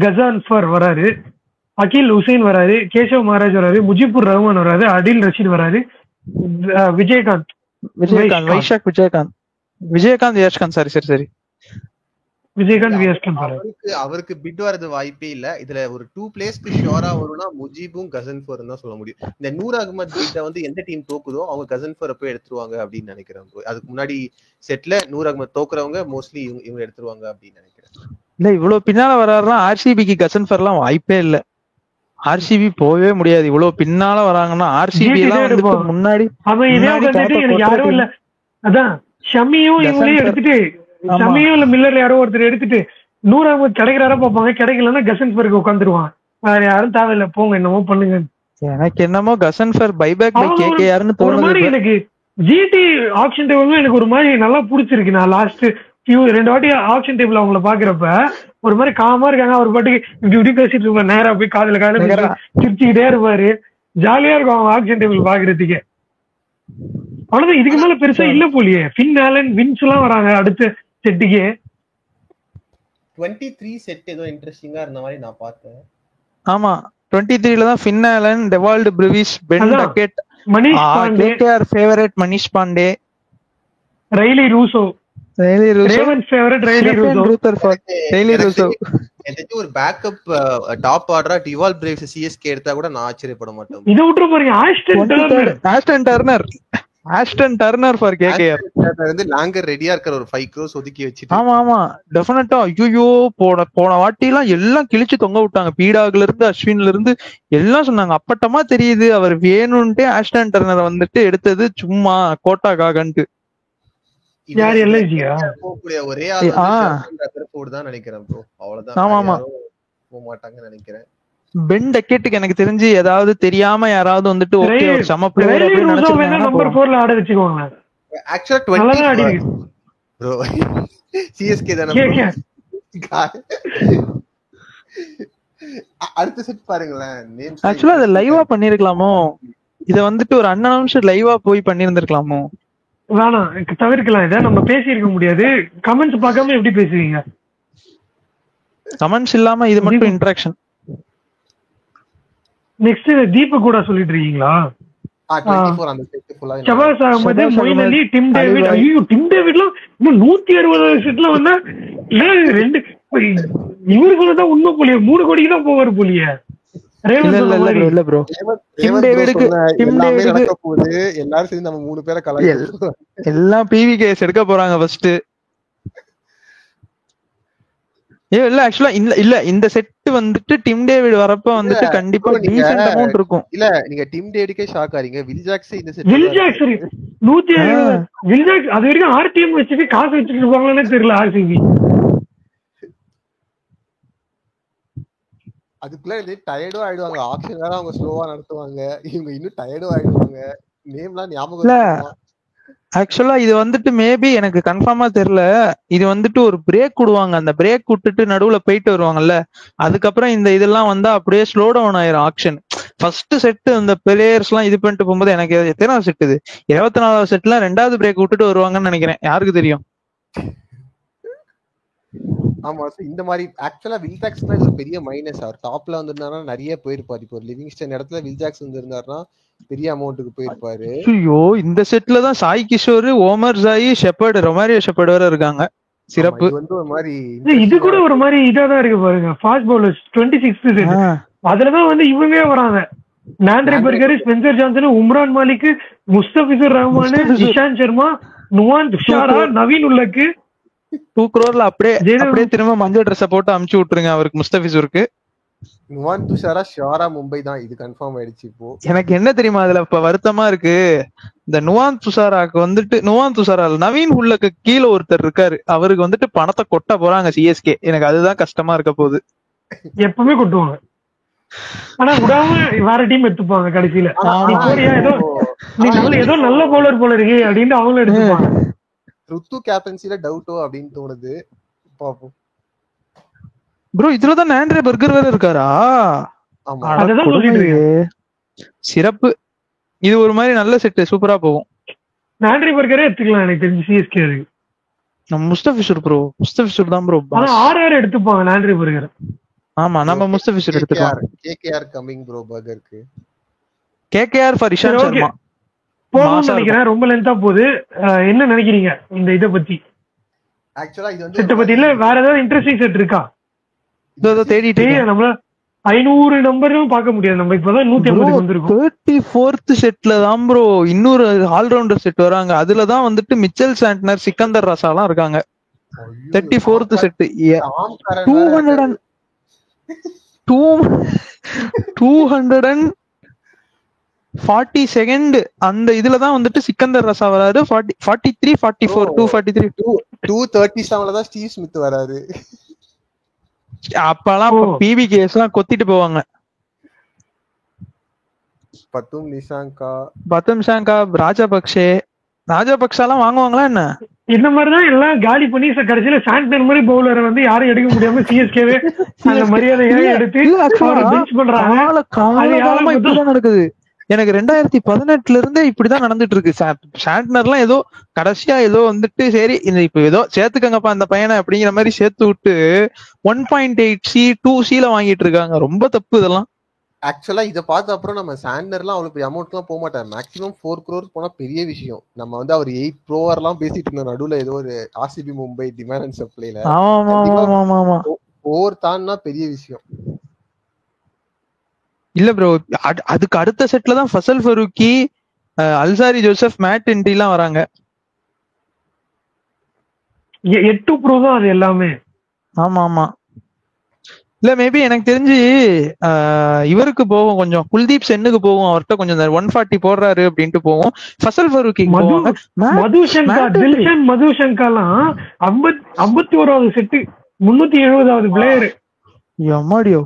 கசான்ஃபர் வராரு, அகில் ஹுசைன் வராரு, கேசவ் மகாராஜ் வராரு, முஜிபுர் ரஹ்மான் வராரு, அடில் ரஷீத் வராரு, விஜயகாந்த் சரி அவருக்கு பிட் வரது வாய்ப்பே இல்ல. இதுல ஒரு 2 பிளேஸ்க்கு ஷோரா வரும்னா முஜிபும் கசன்ஃபரும் தான் சொல்ல முடியும். இந்த நூர் அகமது பிட்ட வந்து எந்த டீம் தோக்குதோ அவங்க கசன்ஃபரை போய் எடுத்துருவாங்க அப்படின்னு நினைக்கிறேன். அதுக்கு முன்னாடி செட்ல நூர் அகமது தோக்குறவங்க மோஸ்ட்லி இவங்க எடுத்துருவாங்க அப்படின்னு நினைக்கிறேன். இல்ல இவ்வளவு பின்னால வர்றாருன்னா ஆர்சிபிக்கு கசன்ஃபர் எல்லாம் வாய்ப்பே இல்ல. ஆர்சிபி போகவே முடியாது. இவ்வளவு பின்னால வராங்கன்னா ஆர்சிபி எல்லாம் முன்னாடி யாரும் இல்ல. அதான் ஷமியும் இவங்களையும் எடுத்துட்டு ஷமியும் இல்ல மில்லர் யாரோ ஒருத்தர் எடுத்துட்டு நூர் அகமது கிடைக்கிறாரா பாப்பாங்க, கிடைக்கலன்னா கசன்ஃபருக்கு உட்காந்துருவான். வேற யாரும் தேவையில்ல, போங்க என்னமோ பண்ணுங்க. எனக்கு என்னமோ கசன்ஃபர் பைபேக் பை கேகேஆர்னு தோணுது. எனக்கு ஜிடி ஆக்ஷன் டேபிள் எனக்கு ஒரு மாதிரி நல்லா பிடிச்சிருக்கு. நான் லாஸ்ட் 2 வாட்டி ஆக்ஷன் டேபிள் அவங்கள பாக்குறப்ப ஒரு மாதிரி காமா இருக்காங்க. அவர் பாட்டுக்கு இப்படி பேசிட்டு இருப்பாரு, நேரா போய் காதுல சிரிச்சுக்கிட்டே இருப்பாரு. ஜாலியா இருக்கும் அவங்க ஆக்ஷன் டேபிள் பாக்குறதுக்கு. அவ்வளவுதான், இதுக்கு மேல பெருசா இல்ல போலியே. ஃபின் ஆலன் வின்ஸ் எல்லாம் வராங்க அடுத்த செட்டுக்கே. 23 செட் ஏதோ இன்ட்ரெஸ்டிங்கா இருந்த மாதிரி நான் பார்த்தேன். ஆமா 23ல தான் Finn Allen, Dewald Brevis, Ben Duckett, Manish Pandey, KKR favourite Manish Pandey, Rilee Rossouw, ரேவன்ஸ் ஃபேவரட் ரைலி ரூசோ. எனக்கு ஒரு பேக்கப் டாப் ஆர்டரா டிவால் பிரேவ்ஸ் சிஎஸ்கே எடுத்தா கூட நான் ஆச்சரியப்பட மாட்டேன். இத விட்டு பாருங்க, ஆஸ்டன் டர்னர் ஃபார் கேகேஆர் வந்து லாங்கர் ரெடியா இருக்கிற ஒரு 5 crores ஒதுக்கி வச்சிட்டு. ஆமா டெஃபினட்டா. ஐயோ போன வாட்டி எல்லாம் கிழிச்சு தொங்க விட்டாங்க. பீடாக்ல இருந்து அஸ்வின்ல இருந்து எல்லாம் சொன்னாங்க. அப்பட்டமா தெரியுது அவர் வேணும்ட்டே ஆஸ்டன் டர்னரை வந்துட்டு எடுத்தது சும்மா கோட்டாக்காகன்ட்டு. யார் எல்ஐஜியா போகக்கூடிய ஒரே ஆள் தான் நினைக்கிறேன் ப்ரோ. அவ்வளவுதான். ஆமா போக மாட்டாங்கன்னு நினைக்கிறேன். பென் டக்கெட்டுக்கு எனக்கு தெரிஞ்சு ஏதாவது தெரியாம யாராவது வந்துட்டு ஓகே ஒரு சம பிளேயர் அப்படி நினைச்சிருக்காங்க. நம்பர் 4ல ஆட வெச்சுக்கோங்க. ஆக்சுவலா 20 ஆடி இருக்கு ப்ரோ. சிஎஸ்கே தான. அடுத்த செட் பாருங்களேன். ஆக்சுவலா அத லைவா பண்ணிருக்கலாமோ? இத வந்துட்டு ஒரு அன்அனௌன்ஸ்ட் லைவா போய் பண்ணிருந்திருக்கலாமோ? வேணாம், தவிர்க்கலாம். இத நம்ம பேசி இருக்க முடியாது. கமெண்ட்ஸ் பார்க்காம எப்படி பேசுவீங்க? கமெண்ட்ஸ் இல்லாம இது மட்டும் இன்டராக்ஷன். நெக்ஸ்ட் தீபக் கூட சொல்லிட்டு இருக்கீங்களா? 24 அந்த செட் ஃபுல்லாவே ஷபாஸ் அகமது, ஷபாஸ் மொயின் அகமது, அலி, டிம் டேவிட். அலிபாய். ஐயோ, டிம் டேவிட்லாம் இன்னும் 160 செட்ல வந்தா ரெண்டு இவருக்குள்ளதான் உண்மை போலியே 3 கோடிக்கு தான் போவாரு போலியே. இல்ல ரேவன் இல்ல சொன்ன இல்ல மாதிரி ப்ரோ, இல்ல ப்ரோ. டிம் ப்ரோ டேவிடுக்கு சொன்ன டிம் எல்லாமே டேவிடுக்கு நடக்க போகுது. எல்லாரும் சேர்ந்து நம்ம 3 பேரை கலாய்க்க எல்லாம் பிவிகேஎஸ் எடுக்க போறாங்க ஃபர்ஸ்ட். இல்ல ஆக்சுவலா இல்ல இந்த செட் வந்துட்டு டிம் டேவிட் வரப்ப வந்துட்டு கண்டிப்பா டீசன்ட் அமௌண்ட் இருக்கும். இல்ல நீங்க டிம் டேவிட்கே ஷாக் ஆறீங்க. வில் ஜாக்ஸ் இந்த set Will Jacks 170 Will Jacks அது வரைக்கும் ஆர்டிஎம் வச்சுட்டு காசு வச்சுட்டு இருப்பாங்களான்னு தெரியல ஆர்சிபி. அதுக்குள்ள டயர்டும் ஆயிடுவாங்க. ஆக்ஷன் வேற அவங்க ஸ்லோவா நடத்துவாங்க. இவங்க இன்னும் டயர்டும் ஆயிடுவாங்க. நேம்லாம் ஞாபகம் இருக்குமா? ஆக்சுவலா இது வந்துட்டு மேபி எனக்கு கன்ஃபார்மா தெரியல. இது வந்துட்டு ஒரு பிரேக் விடுவாங்க. அந்த பிரேக் விட்டுட்டு நடுவுல போயிட்டு வருவாங்கல்ல, அதுக்கப்புறம் இந்த இதெல்லாம் வந்தா அப்படியே ஸ்லோ டவுன் ஆயிரும் ஆக்ஷன். ஃபர்ஸ்ட் செட் இந்த பிளேயர்ஸ் எல்லாம் இது பண்ணிட்டு போகும்போது எனக்கு எத்தனாவது செட் இது 24வது செட்ல 2வது பிரேக் விட்டுட்டு வருவாங்கன்னு நினைக்கிறேன். யாருக்கு தெரியும்? ஆமா, இந்த மாதிரி ஆக்சுவலா வில் ஜாக்ஸ் தான் ஒரு பெரிய மைனஸ். அவர் டாப்ல வந்திருந்தாருன்னா நிறைய போயிருப்பாரு. இப்போ லிவிங்ஸ்டன் இடத்துல வில் ஜாக்ஸ் வந்திருந்தாருன்னா பெரிய அமௌண்ட்டுக்கு போயிருப்பாரு. ஐயோ, இந்த செட்ல தான் Sai Kishore, Omarzai, Shepherd, Romario Shepherd வேற இருக்காங்க. சிறப்பு. வந்து ஒரு மாதிரி இது கூட ஒரு மாதிரி இதாதான் இருக்கு பாருங்க. ஃபாஸ்ட் பவுலர்ஸ் 26th செட் அதுலதான் வந்து இவங்க வராங்க. Nandre Burger, Spencer Johnson, Umran Malik, Mustafizur Rahman, Ishant Sharma, Nuwan Thushara, Naveen உல்லக்கு 2 crore அப்படியே திரும்ப மஞ்சள் ட்ரெஸ் போட்டு அமுச்சு விட்டுருங்க அவருக்கு, முஸ்தபிசுருக்கு. நுவான் துஷாரா ஷியாரா மும்பை தான், இது கன்ஃபார்ம் ஆயிடுச்சு. இப்போ எனக்கு என்ன தெரியுமா அதுல இப்ப வருத்தமா இருக்கு, இந்த நுவான் துஷாராக்கு வந்துட்டு நுவான் துஷாரா நவீன் உல்லக்கு கீழே ஒருத்தர் இருக்காரு, அவருக்கு வந்துட்டு பணத்தை கொட்ட போறாங்க சிஎஸ்கே. எனக்கு அதுதான் கஷ்டமா இருக்க போகுது. எப்பவுமே கொட்டுவாங்க, ஆனா விடாம வேற டீம் எடுத்துப்பாங்க கடைசியில. ஏதோ நல்ல பவுலர் போல இருக்கு அப்படின்னு அவங்களும் எடுத்துப்பாங்க. ருத்து கேப்டன்சில டவுட்டோ அப்படின்னு தோணுது. பாப்போம் ப்ரோ. இதுலதான் நாண்ட்ரே பர்கர் வேற இருக்காரா? சிறப்பு. இது ஒரு மாதிரி நல்ல செட், சூப்பரா போகும். நாண்ட்ரே பர்கரே எடுத்துக்கலாம் எனக்கு தெரிஞ்சு சிஎஸ்கே இருக்கு. நம்ம முஸ்தபிசுர் ப்ரோ, முஸ்தபிசுர் தான் ப்ரோ. ஆனா ஆர்ஆர் எடுத்துப்பாங்க நாண்ட்ரே பர்கர். ஆமா, நம்ம முஸ்தபிசுர் எடுத்துக்கலாம். கேகேஆர் கமிங் ப்ரோ பர்கருக்கு. கேகேஆர் ஃபார் இஷாந்த் சர்மா போகும்னு நினைக்கிறேன். ரொம்ப லென்த்தா போகுது. என்ன நினைக்கிறீங்க இந்த இத பத்தி? ஆக்சுவலா இது வந்து செட் பத்தி இல்ல, வேற ஏதாவது இன்ட்ரெஸ்டிங் செட் இருக்கா? தேடிட்டு நம்மள 500 நம்பரும் பார்க்க முடியாது. நம்ம இப்பதான் 150 வந்திருக்கோம். 34th செட்ல தான் ப்ரோ இன்னொரு ஆல்ரவுண்டர் செட் வராங்க. அதுலதான் வந்துட்டு மிச்சல் சாண்ட்னர், சிக்கந்தர் ரசா எல்லாம் இருக்காங்க. 34th செட் 242nd அந்த இதுலதான் வந்துட்டு சிக்கந்தர் ரசா வராரு. 43, 44, 243, 237ல தான் ஸ்டீவ் ஸ்மித் வராரு. அப்பெல்லாம் பிவிகேஎஸ் எல்லாம் கொத்திட்டு போவாங்க. பத்தும் நிஷாங்கா, ராஜபக்ஷ எல்லாம் வாங்குவாங்களா என்ன? இந்த மாதிரிதான் எல்லாம் காலி பண்ணி கடைசியில சாண்ட்னர் மாதிரி பவுலரை வந்து யாரும் எடுக்க முடியாம சிஎஸ்கேவே அந்த மரியாதையை எடுத்து இப்படிதான் நடக்குது. எனக்கு 2018 இருந்தே இப்படிதான் நடந்துட்டு இருக்கு. சாண்ட்னர்லாம் ஏதோ கடைசியா ஏதோ வந்துட்டு சரி இப்ப ஏதோ சேர்த்துக்கங்கப்பா அந்த பையனை அப்படிங்கிற மாதிரி சேர்த்து விட்டு 1.8C 2C வாங்கிட்டு இருக்காங்க. ரொம்ப தப்பு இதெல்லாம். ஆக்சுவலா இத பார்த்த அப்புறம் நம்ம சாண்ட்னர்லாம் அவ்வளவு அமௌண்ட் எல்லாம் போக மாட்டார். மேக்ஸிமம் 4 crore போனா பெரிய விஷயம். நம்ம வந்து அவர் 8 crore எல்லாம் பேசிட்டு இருந்தோம் நடுவுல ஏதோ ஒரு ஆர்சிபி மும்பை டிமாண்ட் அண்ட் சப்ளைல. 4 தான்னா பெரிய விஷயம் இல்ல ப்ரோ. அதுக்கு அடுத்த செட்ல தான் Fazal Farooqi, Alzarri Joseph, Matt Henry எல்லாம் வராங்க. 8 crore தான் அது எல்லாமே. ஆமா. இல்ல மேபி எனக்கு தெரிஞ்சு இவருக்கு போகும், கொஞ்சம் குல்தீப் சென்னுக்கு போகும். அவர்கிட்ட கொஞ்சம் 140 போடுறாரு அப்படின்ட்டு போவோம். ஃபசல் ஃபரூக்கி, மதுசங்கர்லாம் 51வது செட்டு 370வது பிளேயர். எம்மாடியோ,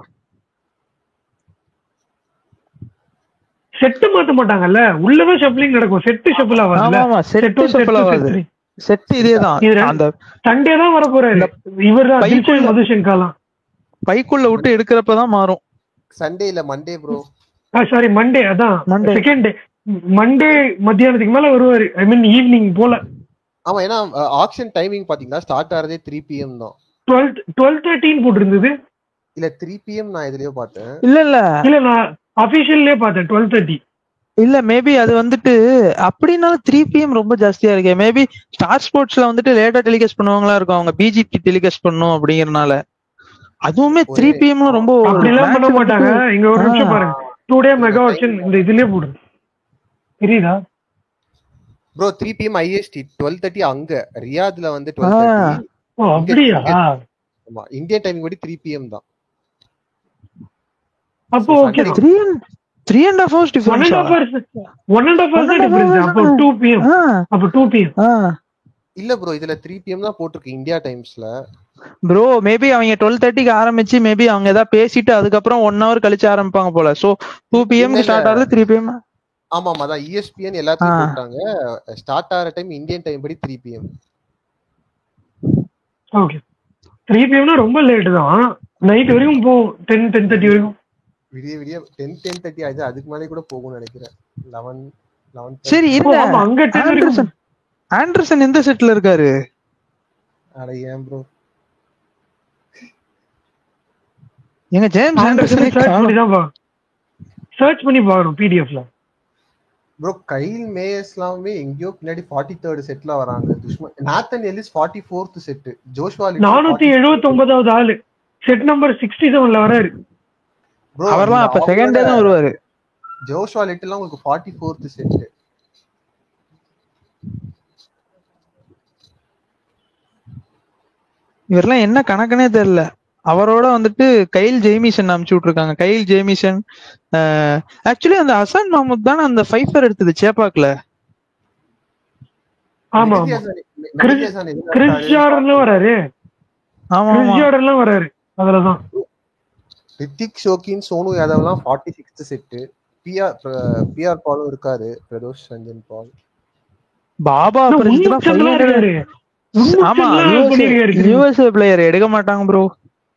செட்டு மாத்த மாட்டாங்கல்ல, உள்ளதான் ஷஃப்லிங் நடக்கும். செட்டு ஷஃபிள் ஆகாது. ஆமா, செட்டு ஷஃபிள் ஆகாது. செட் இதேதான். அந்த சண்டே தான் வர போறாரு இவர் தான். மதுசங்கர்லாம் பைக்குள்ள விட்டு எடுக்கிறப்பதான் மாறும். சண்டே இல்ல மண்டே ப்ரோ. Sorry Monday. அதான் செகண்ட் டே மண்டே மத்தியானத்துக்கு மேல வருவாரு. ஐ மீன் ஈவினிங் போல. ஆமா, ஏன்னா ஆக்ஷன் டைமிங் பாத்தீங்கன்னா ஸ்டார்ட் ஆறதே 3 PM தான். 12:13 போட்டிருந்தது. இல்ல 3 PM நான் எதுலயோ பார்த்தேன். இல்ல நான் அபிஷியல்லே பார்த்தேன் 12:30. இல்ல மேபி அது வந்துட்டு அப்படின்னாலும் 3 PM ரொம்ப ஜாஸ்தியா இருக்கு. மேபி ஸ்டார் ஸ்போர்ட்ஸ்ல வந்துட்டு லேட்டா டெலிகாஸ்ட் பண்ணுவாங்களா இருக்கும், அவங்க பிஜிபி டெலிகாஸ்ட் பண்ணும் அப்படிங்கறனால. அதுவுமே ஒரே 3 PM ரொம்ப அப்படிலாம் பண்ண மேட்ச் மாட்டாங்க. வந்துட்டு. இங்க ஒரு நிமிஷம் பாருங்க. 2 டே மெகா ஆக்ஷன் இந்த இதுலயே போடுது, தெரியுதா ப்ரோ? 3 PM IST 12:30 அங்க ரியாத்ல வந்து 12:30. ஓ அப்படியா? ஆமா, இந்தியன் டைமிங் படி 3 PM தான். அப்போ okay. 3.5 hours difference. 1.5 hours difference. அப்போ 2 PM. அப்போ 2 PM. இல்ல ப்ரோ, இதுல 3 PM தான் போட்டிருக்கு இந்தியா டைம்ஸ்ல. ப்ரோ மேபி அவங்க 12:30க்கு ஆரம்பிச்சு மேபி அவங்க ஏதாவது பேசிட்டு அதுக்கப்புறம் 1 hour கழிச்சு ஆரம்பிப்பாங்க போல. சோ 2 PM ஸ்டார்ட் ஆகுது, 3 PM. ஆமா ஆமா, அதான் ESPN எல்லாத்தையும் போட்டாங்க. ஸ்டார்ட் ஆகிற டைம் இந்தியன் டைம் படி 3 PM. ஓகே, 3 PMனா ரொம்ப லேட் தான். நைட் வரைக்கும் போகும், 10-10:30 வரைக்கும். விடிய விடிய 10-10:30 ஆயிடுச்சு. அதுக்கு மேலே கூட போகும்னு நினைக்கிறேன். 11. சரி இல்ல, ஆமா அங்க 10 வரைக்கும். ஆண்டர்சன் எந்த செட்ல இருக்காரு? அட ஏன் ப்ரோ, எங்க ஜேம்ஸ் ஆண்டர்சன் சர்ச் பண்ணி பாக்கணும் PDFல. ப்ரோ கைல் மேயர்ஸ்லாமே எங்கயோ பின்னாடி 43rd செட்ல வராங்க. Dushmantha Nathan Ellis 44th set. Joshua 479வது ஆளு, செட் நம்பர் 67ல வராரு. ப்ரோ அவர்லாம் அப்ப செகண்ட் டே தான் வருவாரு. ஜோஷுவா லிட்டில்லாம் உங்களுக்கு 44th செட். இவரெல்லாம் என்ன கணக்குனே தெரியல. அவரோட வந்துட்டு கைல் ஜேமிசன் அனுப்பிச்சு விட்டுருக்காங்க. கைல் ஜேமிசன் ஆக்சுவலி அந்த ஹசன் மஹமூத் தானே அந்த ஃபைஃபர் எடுத்தது சேப்பாக்ல. ஆமா கிறிஸ் ஜார்டன் வராரு. ஆமா கிறிஸ் ஜார்டன் வராரு அதுலதான். ரித்திக் ஷோகின், சோனு யாதவ்லாம் 46th செட். பிஆர் பாலும் இருக்காரு, பிரதோஷ் ரஞ்சன் பால். பாபா இருக்காரு. ஆமா யுஎஸ்ஏ பிளேயர் எடுக்க மாட்டாங்க ப்ரோ,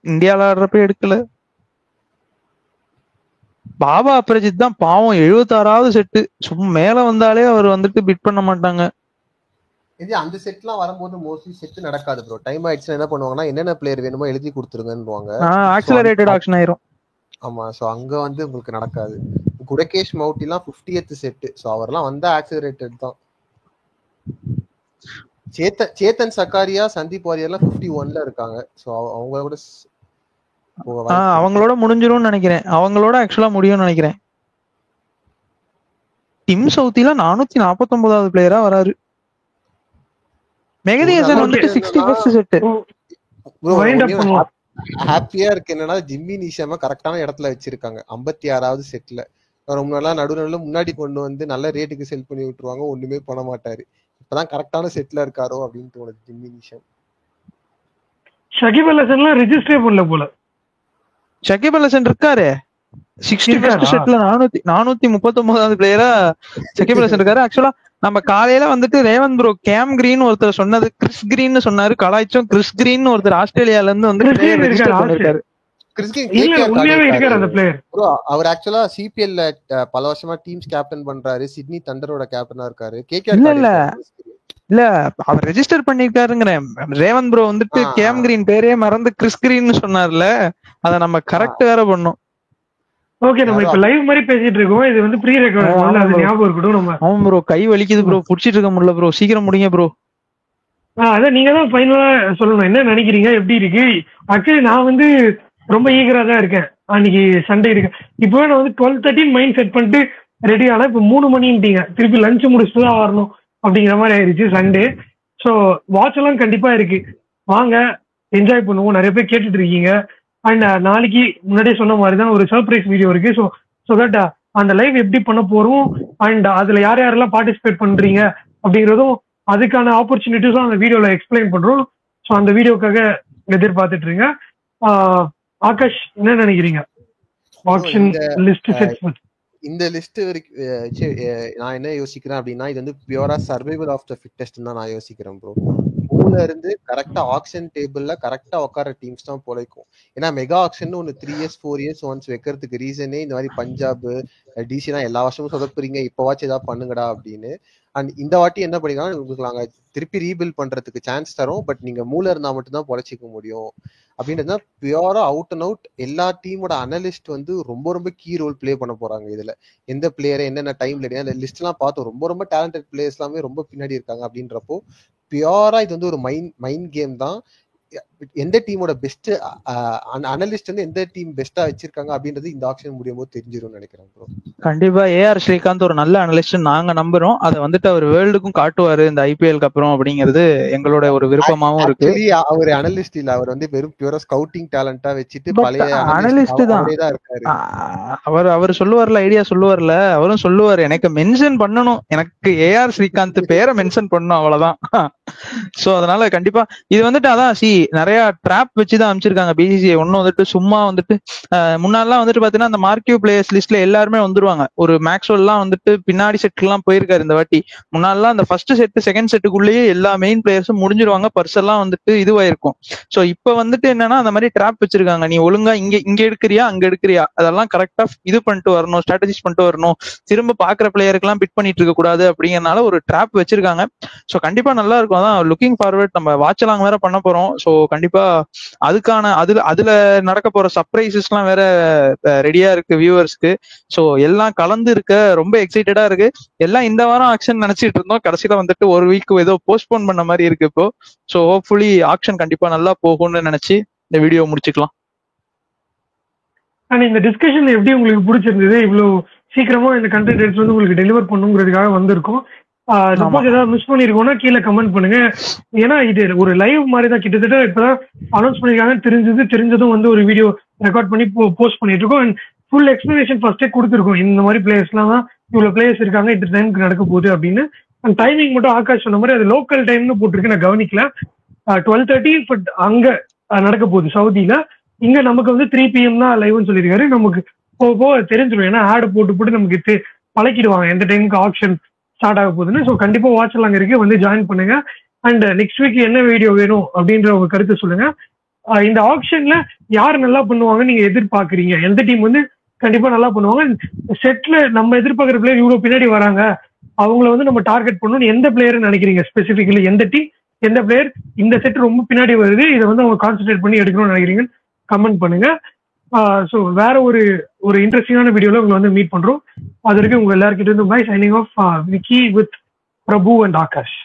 இந்தியால ஆடுறப்ப எடுக்கல. பாபா அப்ரஜித் தான் பாவம் 76வது செட்டு. சும்மா மேல வந்தாலே அவர் வந்துட்டு பிட் பண்ண மாட்டாங்க. இது அந்த செட்லாம் வரும்போது மோஸ்ட்லி செட் நடக்காது ப்ரோ. டைம் ஆயிடுச்சுன்னா என்ன பண்ணுவாங்கன்னா என்னென்ன பிளேயர் வேணுமோ எழுதி கொடுத்துருங்கன்னுவாங்க. ஆக்ஸலரேட்டட் ஆக்ஷன் ஆயிரும். ஆமா, சோ அங்க வந்து உங்களுக்கு நடக்காது. குடகேஷ் மவுட்டிலாம் 50th செட். சோ அவர்லாம் வந்தா ஆக்ஸலரேட்டட் தான். சேத்தன் சக்காரியா, சந்தீப் வாரியர்லாம் 51ல இருக்காங்க. சோ அவங்க கூட அவங்களோட முடிஞ்சிரும்னு நினைக்கிறேன். அவங்களோட ஆக்சுவலா முடியும்னு நினைக்கிறேன். டிம் சவுத்தில 449வது பிளேயரா வராரு. மெகதி ஹசன் வந்துட்டு 61st செட். ஹாப்பியா இருக்கு என்னன்னா ஜிம்மி நிஷாம கரெக்டான இடத்துல வச்சிருக்காங்க 56வது செட்ல. ரொம்ப நாளா நடுநடுல முன்னாடி கொண்டு வந்து நல்ல ரேட்டுக்கு செல் பண்ணி விட்டுருவாங்க, ஒண்ணுமே பண்ண மாட்டாரு. இப்பதான் கரெக்டான செட்ல இருக்காரோ அப்படின்னு தோணுது ஜிம்மி நிஷாம். ஷகிப் அல் ஹசன்லாம் ரெஜிஸ்டரே பண்ணல போல. ஷகிப் அல் ஹசன் இருக்காரு 61st செட்ல 439வது பிளேயரா ஷகிப் அல் ஹசன் இருக்காரு. ஆக்சுவலா நம்ம காலையில வந்துட்டு ரேவந்த் ப்ரோ கேம் கிரீன் ஒருத்தர் சொன்னது கிறிஸ் கிரீன் சொன்னாரு, கலாய்ச்சோம். கிறிஸ் கிரீன் ஒருத்தர் ஆஸ்திரேலியால இருந்து வந்து ரெஜிஸ்டர் பண்ணிருக்காரு. அவர் ஆக்சுவலா சிபிஎல்ல பல வருஷமா டீம்ஸ் கேப்டன் பண்றாரு. சிட்னி தண்டரோட கேப்டனா இருக்காரு. இல்ல அவர் ரெஜிஸ்டர் பண்ணிருக்காருங்கிறேன். ரேவந்த் ப்ரோ வந்துட்டு கேம் கிரீன் பேரே மறந்து கிறிஸ் கிரீன் சொன்னார்ல, அத நம்ம கரெக்ட் வேற பண்ணோம். ஓகே, நம்ம இப்ப லைவ் மாதிரி பேசிட்டு இருக்கோம். இது வந்து ப்ரீ ரெக்கார்ட், அது ஞாபகம் இருக்கட்டும். நம்ம ஆமா ப்ரோ, கை வலிக்குது ப்ரோ, புடிச்சிட்டு இருக்க முடியல ப்ரோ, சீக்கிரம் முடிங்க ப்ரோ. அதான் நீங்க தான் ஃபைனலா சொல்லணும், என்ன நினைக்கிறீங்க, எப்படி இருக்கு? ஆக்சுவலி நான் வந்து ரொம்ப ஈகரா தான் இருக்கேன். அன்னைக்கு சண்டே இருக்கு. இப்போ நான் வந்து 12:30 மைண்ட் செட் பண்ணிட்டு ரெடி ஆனா இப்ப 3 மணின்ட்டீங்க. திருப்பி லஞ்ச் முடிச்சுட்டு தான் வரணும் அப்படிங்கிற மாதிரி ஆயிடுச்சு சண்டே. ஸோ வாட்ச் எல்லாம் கண்டிப்பா இருக்கு, வாங்க என்ஜாய் பண்ணுவோம். நிறைய பேர் கேட்டுட்டு இருக்கீங்க. அண்ட் நாளைக்கு முன்னாடியே சொன்ன மாதிரி தான் ஒரு சர்ப்ரைஸ் வீடியோ இருக்கு. ஸோ தட் அந்த லைவ் எப்படி பண்ண போறோம் அண்ட் அதுல யார் யாரெல்லாம் பார்ட்டிசிபேட் பண்றீங்க அப்படிங்கிறதும் அதுக்கான ஆப்பர்ச்சுனிட்டிஸும் அந்த வீடியோல எக்ஸ்பிளைன் பண்றோம். ஸோ அந்த வீடியோக்காக எதிர்பார்த்துட்டு இருங்க. ஆகாஷ் என்ன நினைக்கிறீங்க? ஆப்ஷன் லிஸ்ட் செட் இந்த லிஸ்ட் நான் என்ன யோசிக்கிறேன் அப்படின்னா, இது வந்து பியூரா சர்வைவல் ஆஃப் த ஃபிட்டஸ்ட் தான் நான் யோசிக்கிறேன் ப்ரோ. நடுவுல இருந்து கரெக்டா ஆக்ஷன் டேபிள்ல கரெக்டா உட்கார டீம்ஸ் தான் பொழைக்கும். ஏன்னா மெகா ஆக்ஷன் ஒன்னு 3 இயர்ஸ் 4 இயர்ஸ் ஒன்ஸ் வைக்கிறதுக்கு ரீசனே இந்த மாதிரி பஞ்சாப் டிசி தான் எல்லா வருஷமும் சொதப்புறீங்க, இப்பவாச்சும் ஏதாவது பண்ணுங்கடா அப்படின்னு. அண்ட் இந்த வாட்டி என்ன பண்ணிக்கலாம், உங்களுக்கு நாங்க திருப்பி ரீபில்ட் பண்றதுக்கு சான்ஸ் தரோம், பட் நீங்க மூளை இருந்தா மட்டும் தான் பொழைச்சிக்க முடியும் அப்படின்றதுதான் பியூரா அவுட் அண்ட் அவுட். எல்லா டீமோட அனலிஸ்ட் வந்து ரொம்ப ரொம்ப கீ ரோல் பிளே பண்ண போறாங்க இதுல. எந்த பிளேயரை என்னென்ன டைம்ல அந்த லிஸ்ட் எல்லாம் பார்த்தோம், ரொம்ப ரொம்ப டேலண்டட் பிளேயர்ஸ் எல்லாமே ரொம்ப பின்னாடி இருக்காங்க அப்படின்றப்போ பியூரா இது வந்து ஒரு மைண்ட் கேம் தான். எந்த டீமோட பெஸ்ட் அனலிஸ்ட் வந்து எந்த டீம் பெஸ்டா வச்சிருக்காங்க அப்படின்றது இந்த ஆக்ஷன் முடியும் போது தெரிஞ்சிரும்னு நினைக்கிறேன் ப்ரோ. கண்டிப்பா ஏஆர் ஸ்ரீகாந்த் ஒரு நல்ல அனலிஸ்ட் நாங்க நம்புறோம். அதை வந்துட்டு அவர் வேர்ல்டுக்கும் காட்டுவாரு இந்த ஐபிஎல்க்கு அப்புறம் அப்படிங்கிறது எங்களோட ஒரு விருப்பமாவும் இருக்கு. அவர் அனலிஸ்ட் இல்ல, அவர் வந்து வெறும் பியூரா ஸ்கவுட்டிங் டேலண்டா வச்சுட்டு பழைய அனலிஸ்ட் தான் இருக்காரு. அவர் சொல்லுவார்ல, ஐடியா சொல்லுவார்ல, அவரும் சொல்லுவாரு எனக்கு மென்ஷன் பண்ணணும், எனக்கு ஏஆர் ஸ்ரீகாந்த் பேரை மென்ஷன் பண்ணணும், அவ்வளவுதான். சோ அதனால கண்டிப்பா இது வந்துட்டு அதான் நிறைய ட்ராப் வச்சுதான் அமைச்சிருக்காங்க பிசிசிஐ. ஒன்னும் வந்துட்டு சும்மா வந்துட்டு முன்னாடிலாம் வந்துட்டு பாத்தீங்கன்னா அந்த மார்க்கியூ பிளேயர்ஸ் லிஸ்ட்ல எல்லாருமே வந்துருவாங்க. ஒரு மேக்ஸ்வெல் எல்லாம் வந்துட்டு பின்னாடி செட் எல்லாம் போயிருக்காரு இந்த வாட்டி. முன்னாடிலாம் அந்த ஃபர்ஸ்ட் செட் செகண்ட் செட்டுக்குள்ளேயே எல்லா மெயின் பிளேயர்ஸும் முடிஞ்சிருவாங்க, பர்ஸ் எல்லாம் வந்துட்டு இதுவாயிருக்கும். சோ இப்ப வந்துட்டு என்னன்னா அந்த மாதிரி ட்ராப் வச்சிருக்காங்க. நீ ஒழுங்கா இங்க எடுக்கிறியா அங்க எடுக்கிறியா அதெல்லாம் கரெக்டா இது பண்ணிட்டு வரணும், ஸ்ட்ராட்டஜிஸ் பண்ணிட்டு வரணும், திரும்ப பாக்குற பிளேயருக்கு எல்லாம் பிட் பண்ணிட்டு இருக்க கூடாது அப்படிங்கறனால ஒரு ட்ராப் வச்சிருக்காங்க. சோ கண்டிப்பா நல்லா இருக்கும். அதான் லுக்கிங் ஃபார்வர்ட். நம்ம வாட்சலாங் வேற பண்ண போறோம். சோ கண்டிப்பா அதுக்கான அதுல நடக்க போற சர்ப்ரைசஸ் எல்லாம் வேற ரெடியா இருக்கு வியூவர்ஸ்க்கு. சோ எல்லாம் கலந்து இருக்க ரொம்ப எக்ஸைட்டடா இருக்கு. எல்லாம் இந்த வாரம் ஆக்ஷன் நினைச்சிட்டு இருந்தோம், கடைசியில வந்துட்டு ஒரு வீக் ஏதோ போஸ்ட்போன் பண்ண மாதிரி இருக்கு இப்போ. சோ ஹோப்ஃபுல்லி ஆக்ஷன் கண்டிப்பா நல்லா போகும்னு நினைச்சு இந்த வீடியோ முடிச்சுக்கலாம். இந்த டிஸ்கஷன் எப்படி உங்களுக்கு பிடிச்சிருந்தது? இவ்வளவு சீக்கிரமா இந்த கண்டென்ட் வந்து உங்களுக்கு டெலிவர் பண்ணுங்கிறதுக்காக வந்திருக்கும். சப்போஸ் ஏதாவது மிஸ் பண்ணிருக்கோம்னா கீழே கமெண்ட் பண்ணுங்க. ஏன்னா இது ஒரு லைவ் மாதிரி தான், கிட்டத்தட்ட இப்பதான் அனௌன்ஸ் பண்ணிருக்காங்க, தெரிஞ்சதும் வந்து ஒரு வீடியோ ரெக்கார்ட் பண்ணி போஸ்ட் பண்ணிட்டு இருக்கோம். அண்ட் ஃபுல் எக்ஸ்பிளனேஷன் ஃபர்ஸ்டே கொடுத்துருக்கோம், இந்த மாதிரி பிளேயர்ஸ்லாம் தான் இவ்வளவு பிளேயர்ஸ் இருக்காங்க, இந்த டைமுக்கு நடக்க போகுது அப்படின்னு. அண்ட் டைமிங் மட்டும் ஆகாஷ் சொன்ன மாதிரி அது லோக்கல் டைம்னு போட்டிருக்கு, நான் கவனிக்கல. 12:30 பட் அங்க நடக்க போகுது சவுதியில. இங்க நமக்கு வந்து 3 PM தான் லைவ்னு சொல்லியிருக்காரு. நமக்கு போக தெரிஞ்சிடும், ஏன்னா ஆடு போட்டு நமக்கு பழக்கிடுவாங்க எந்த டைமுக்கு ஆக்ஷன் ஸ்டார்ட் ஆக போகுதுன்னு. ஸோ கண்டிப்பா வாட்சலாம் இருக்கு, வந்து ஜாயின் பண்ணுங்க. அண்ட் நெக்ஸ்ட் வீக் என்ன வீடியோ வேணும் அப்படின்ற உங்க கருத்தை சொல்லுங்க. இந்த ஆக்ஷன்ல யார் நல்லா பண்ணுவாங்க நீங்க எதிர்பார்க்குறீங்க? எந்த டீம் வந்து கண்டிப்பா நல்லா பண்ணுவாங்க? செட்ல நம்ம எதிர்பார்க்குற பிளேயர் இவ்வளவு பின்னாடி வராங்க, அவங்கள வந்து நம்ம டார்கெட் பண்ணணும்னு எந்த பிளேயர் நினைக்கிறீங்க? ஸ்பெசிபிக்கலி எந்த டீம், எந்த பிளேயர் இந்த செட் ரொம்ப பின்னாடி வருது, இதை வந்து அவங்க கான்சென்ட்ரேட் பண்ணி எடுக்கணும்னு நினைக்கிறீங்கன்னு கமெண்ட் பண்ணுங்க. ஸோ வேற ஒரு இன்ட்ரெஸ்டிங்கான வீடியோல உங்களை வந்து மீட் பண்றோம். அது வரைக்கும் உங்க எல்லாருக்கிட்ட இருந்து bye, signing off Vicky with Prabhu and Akash.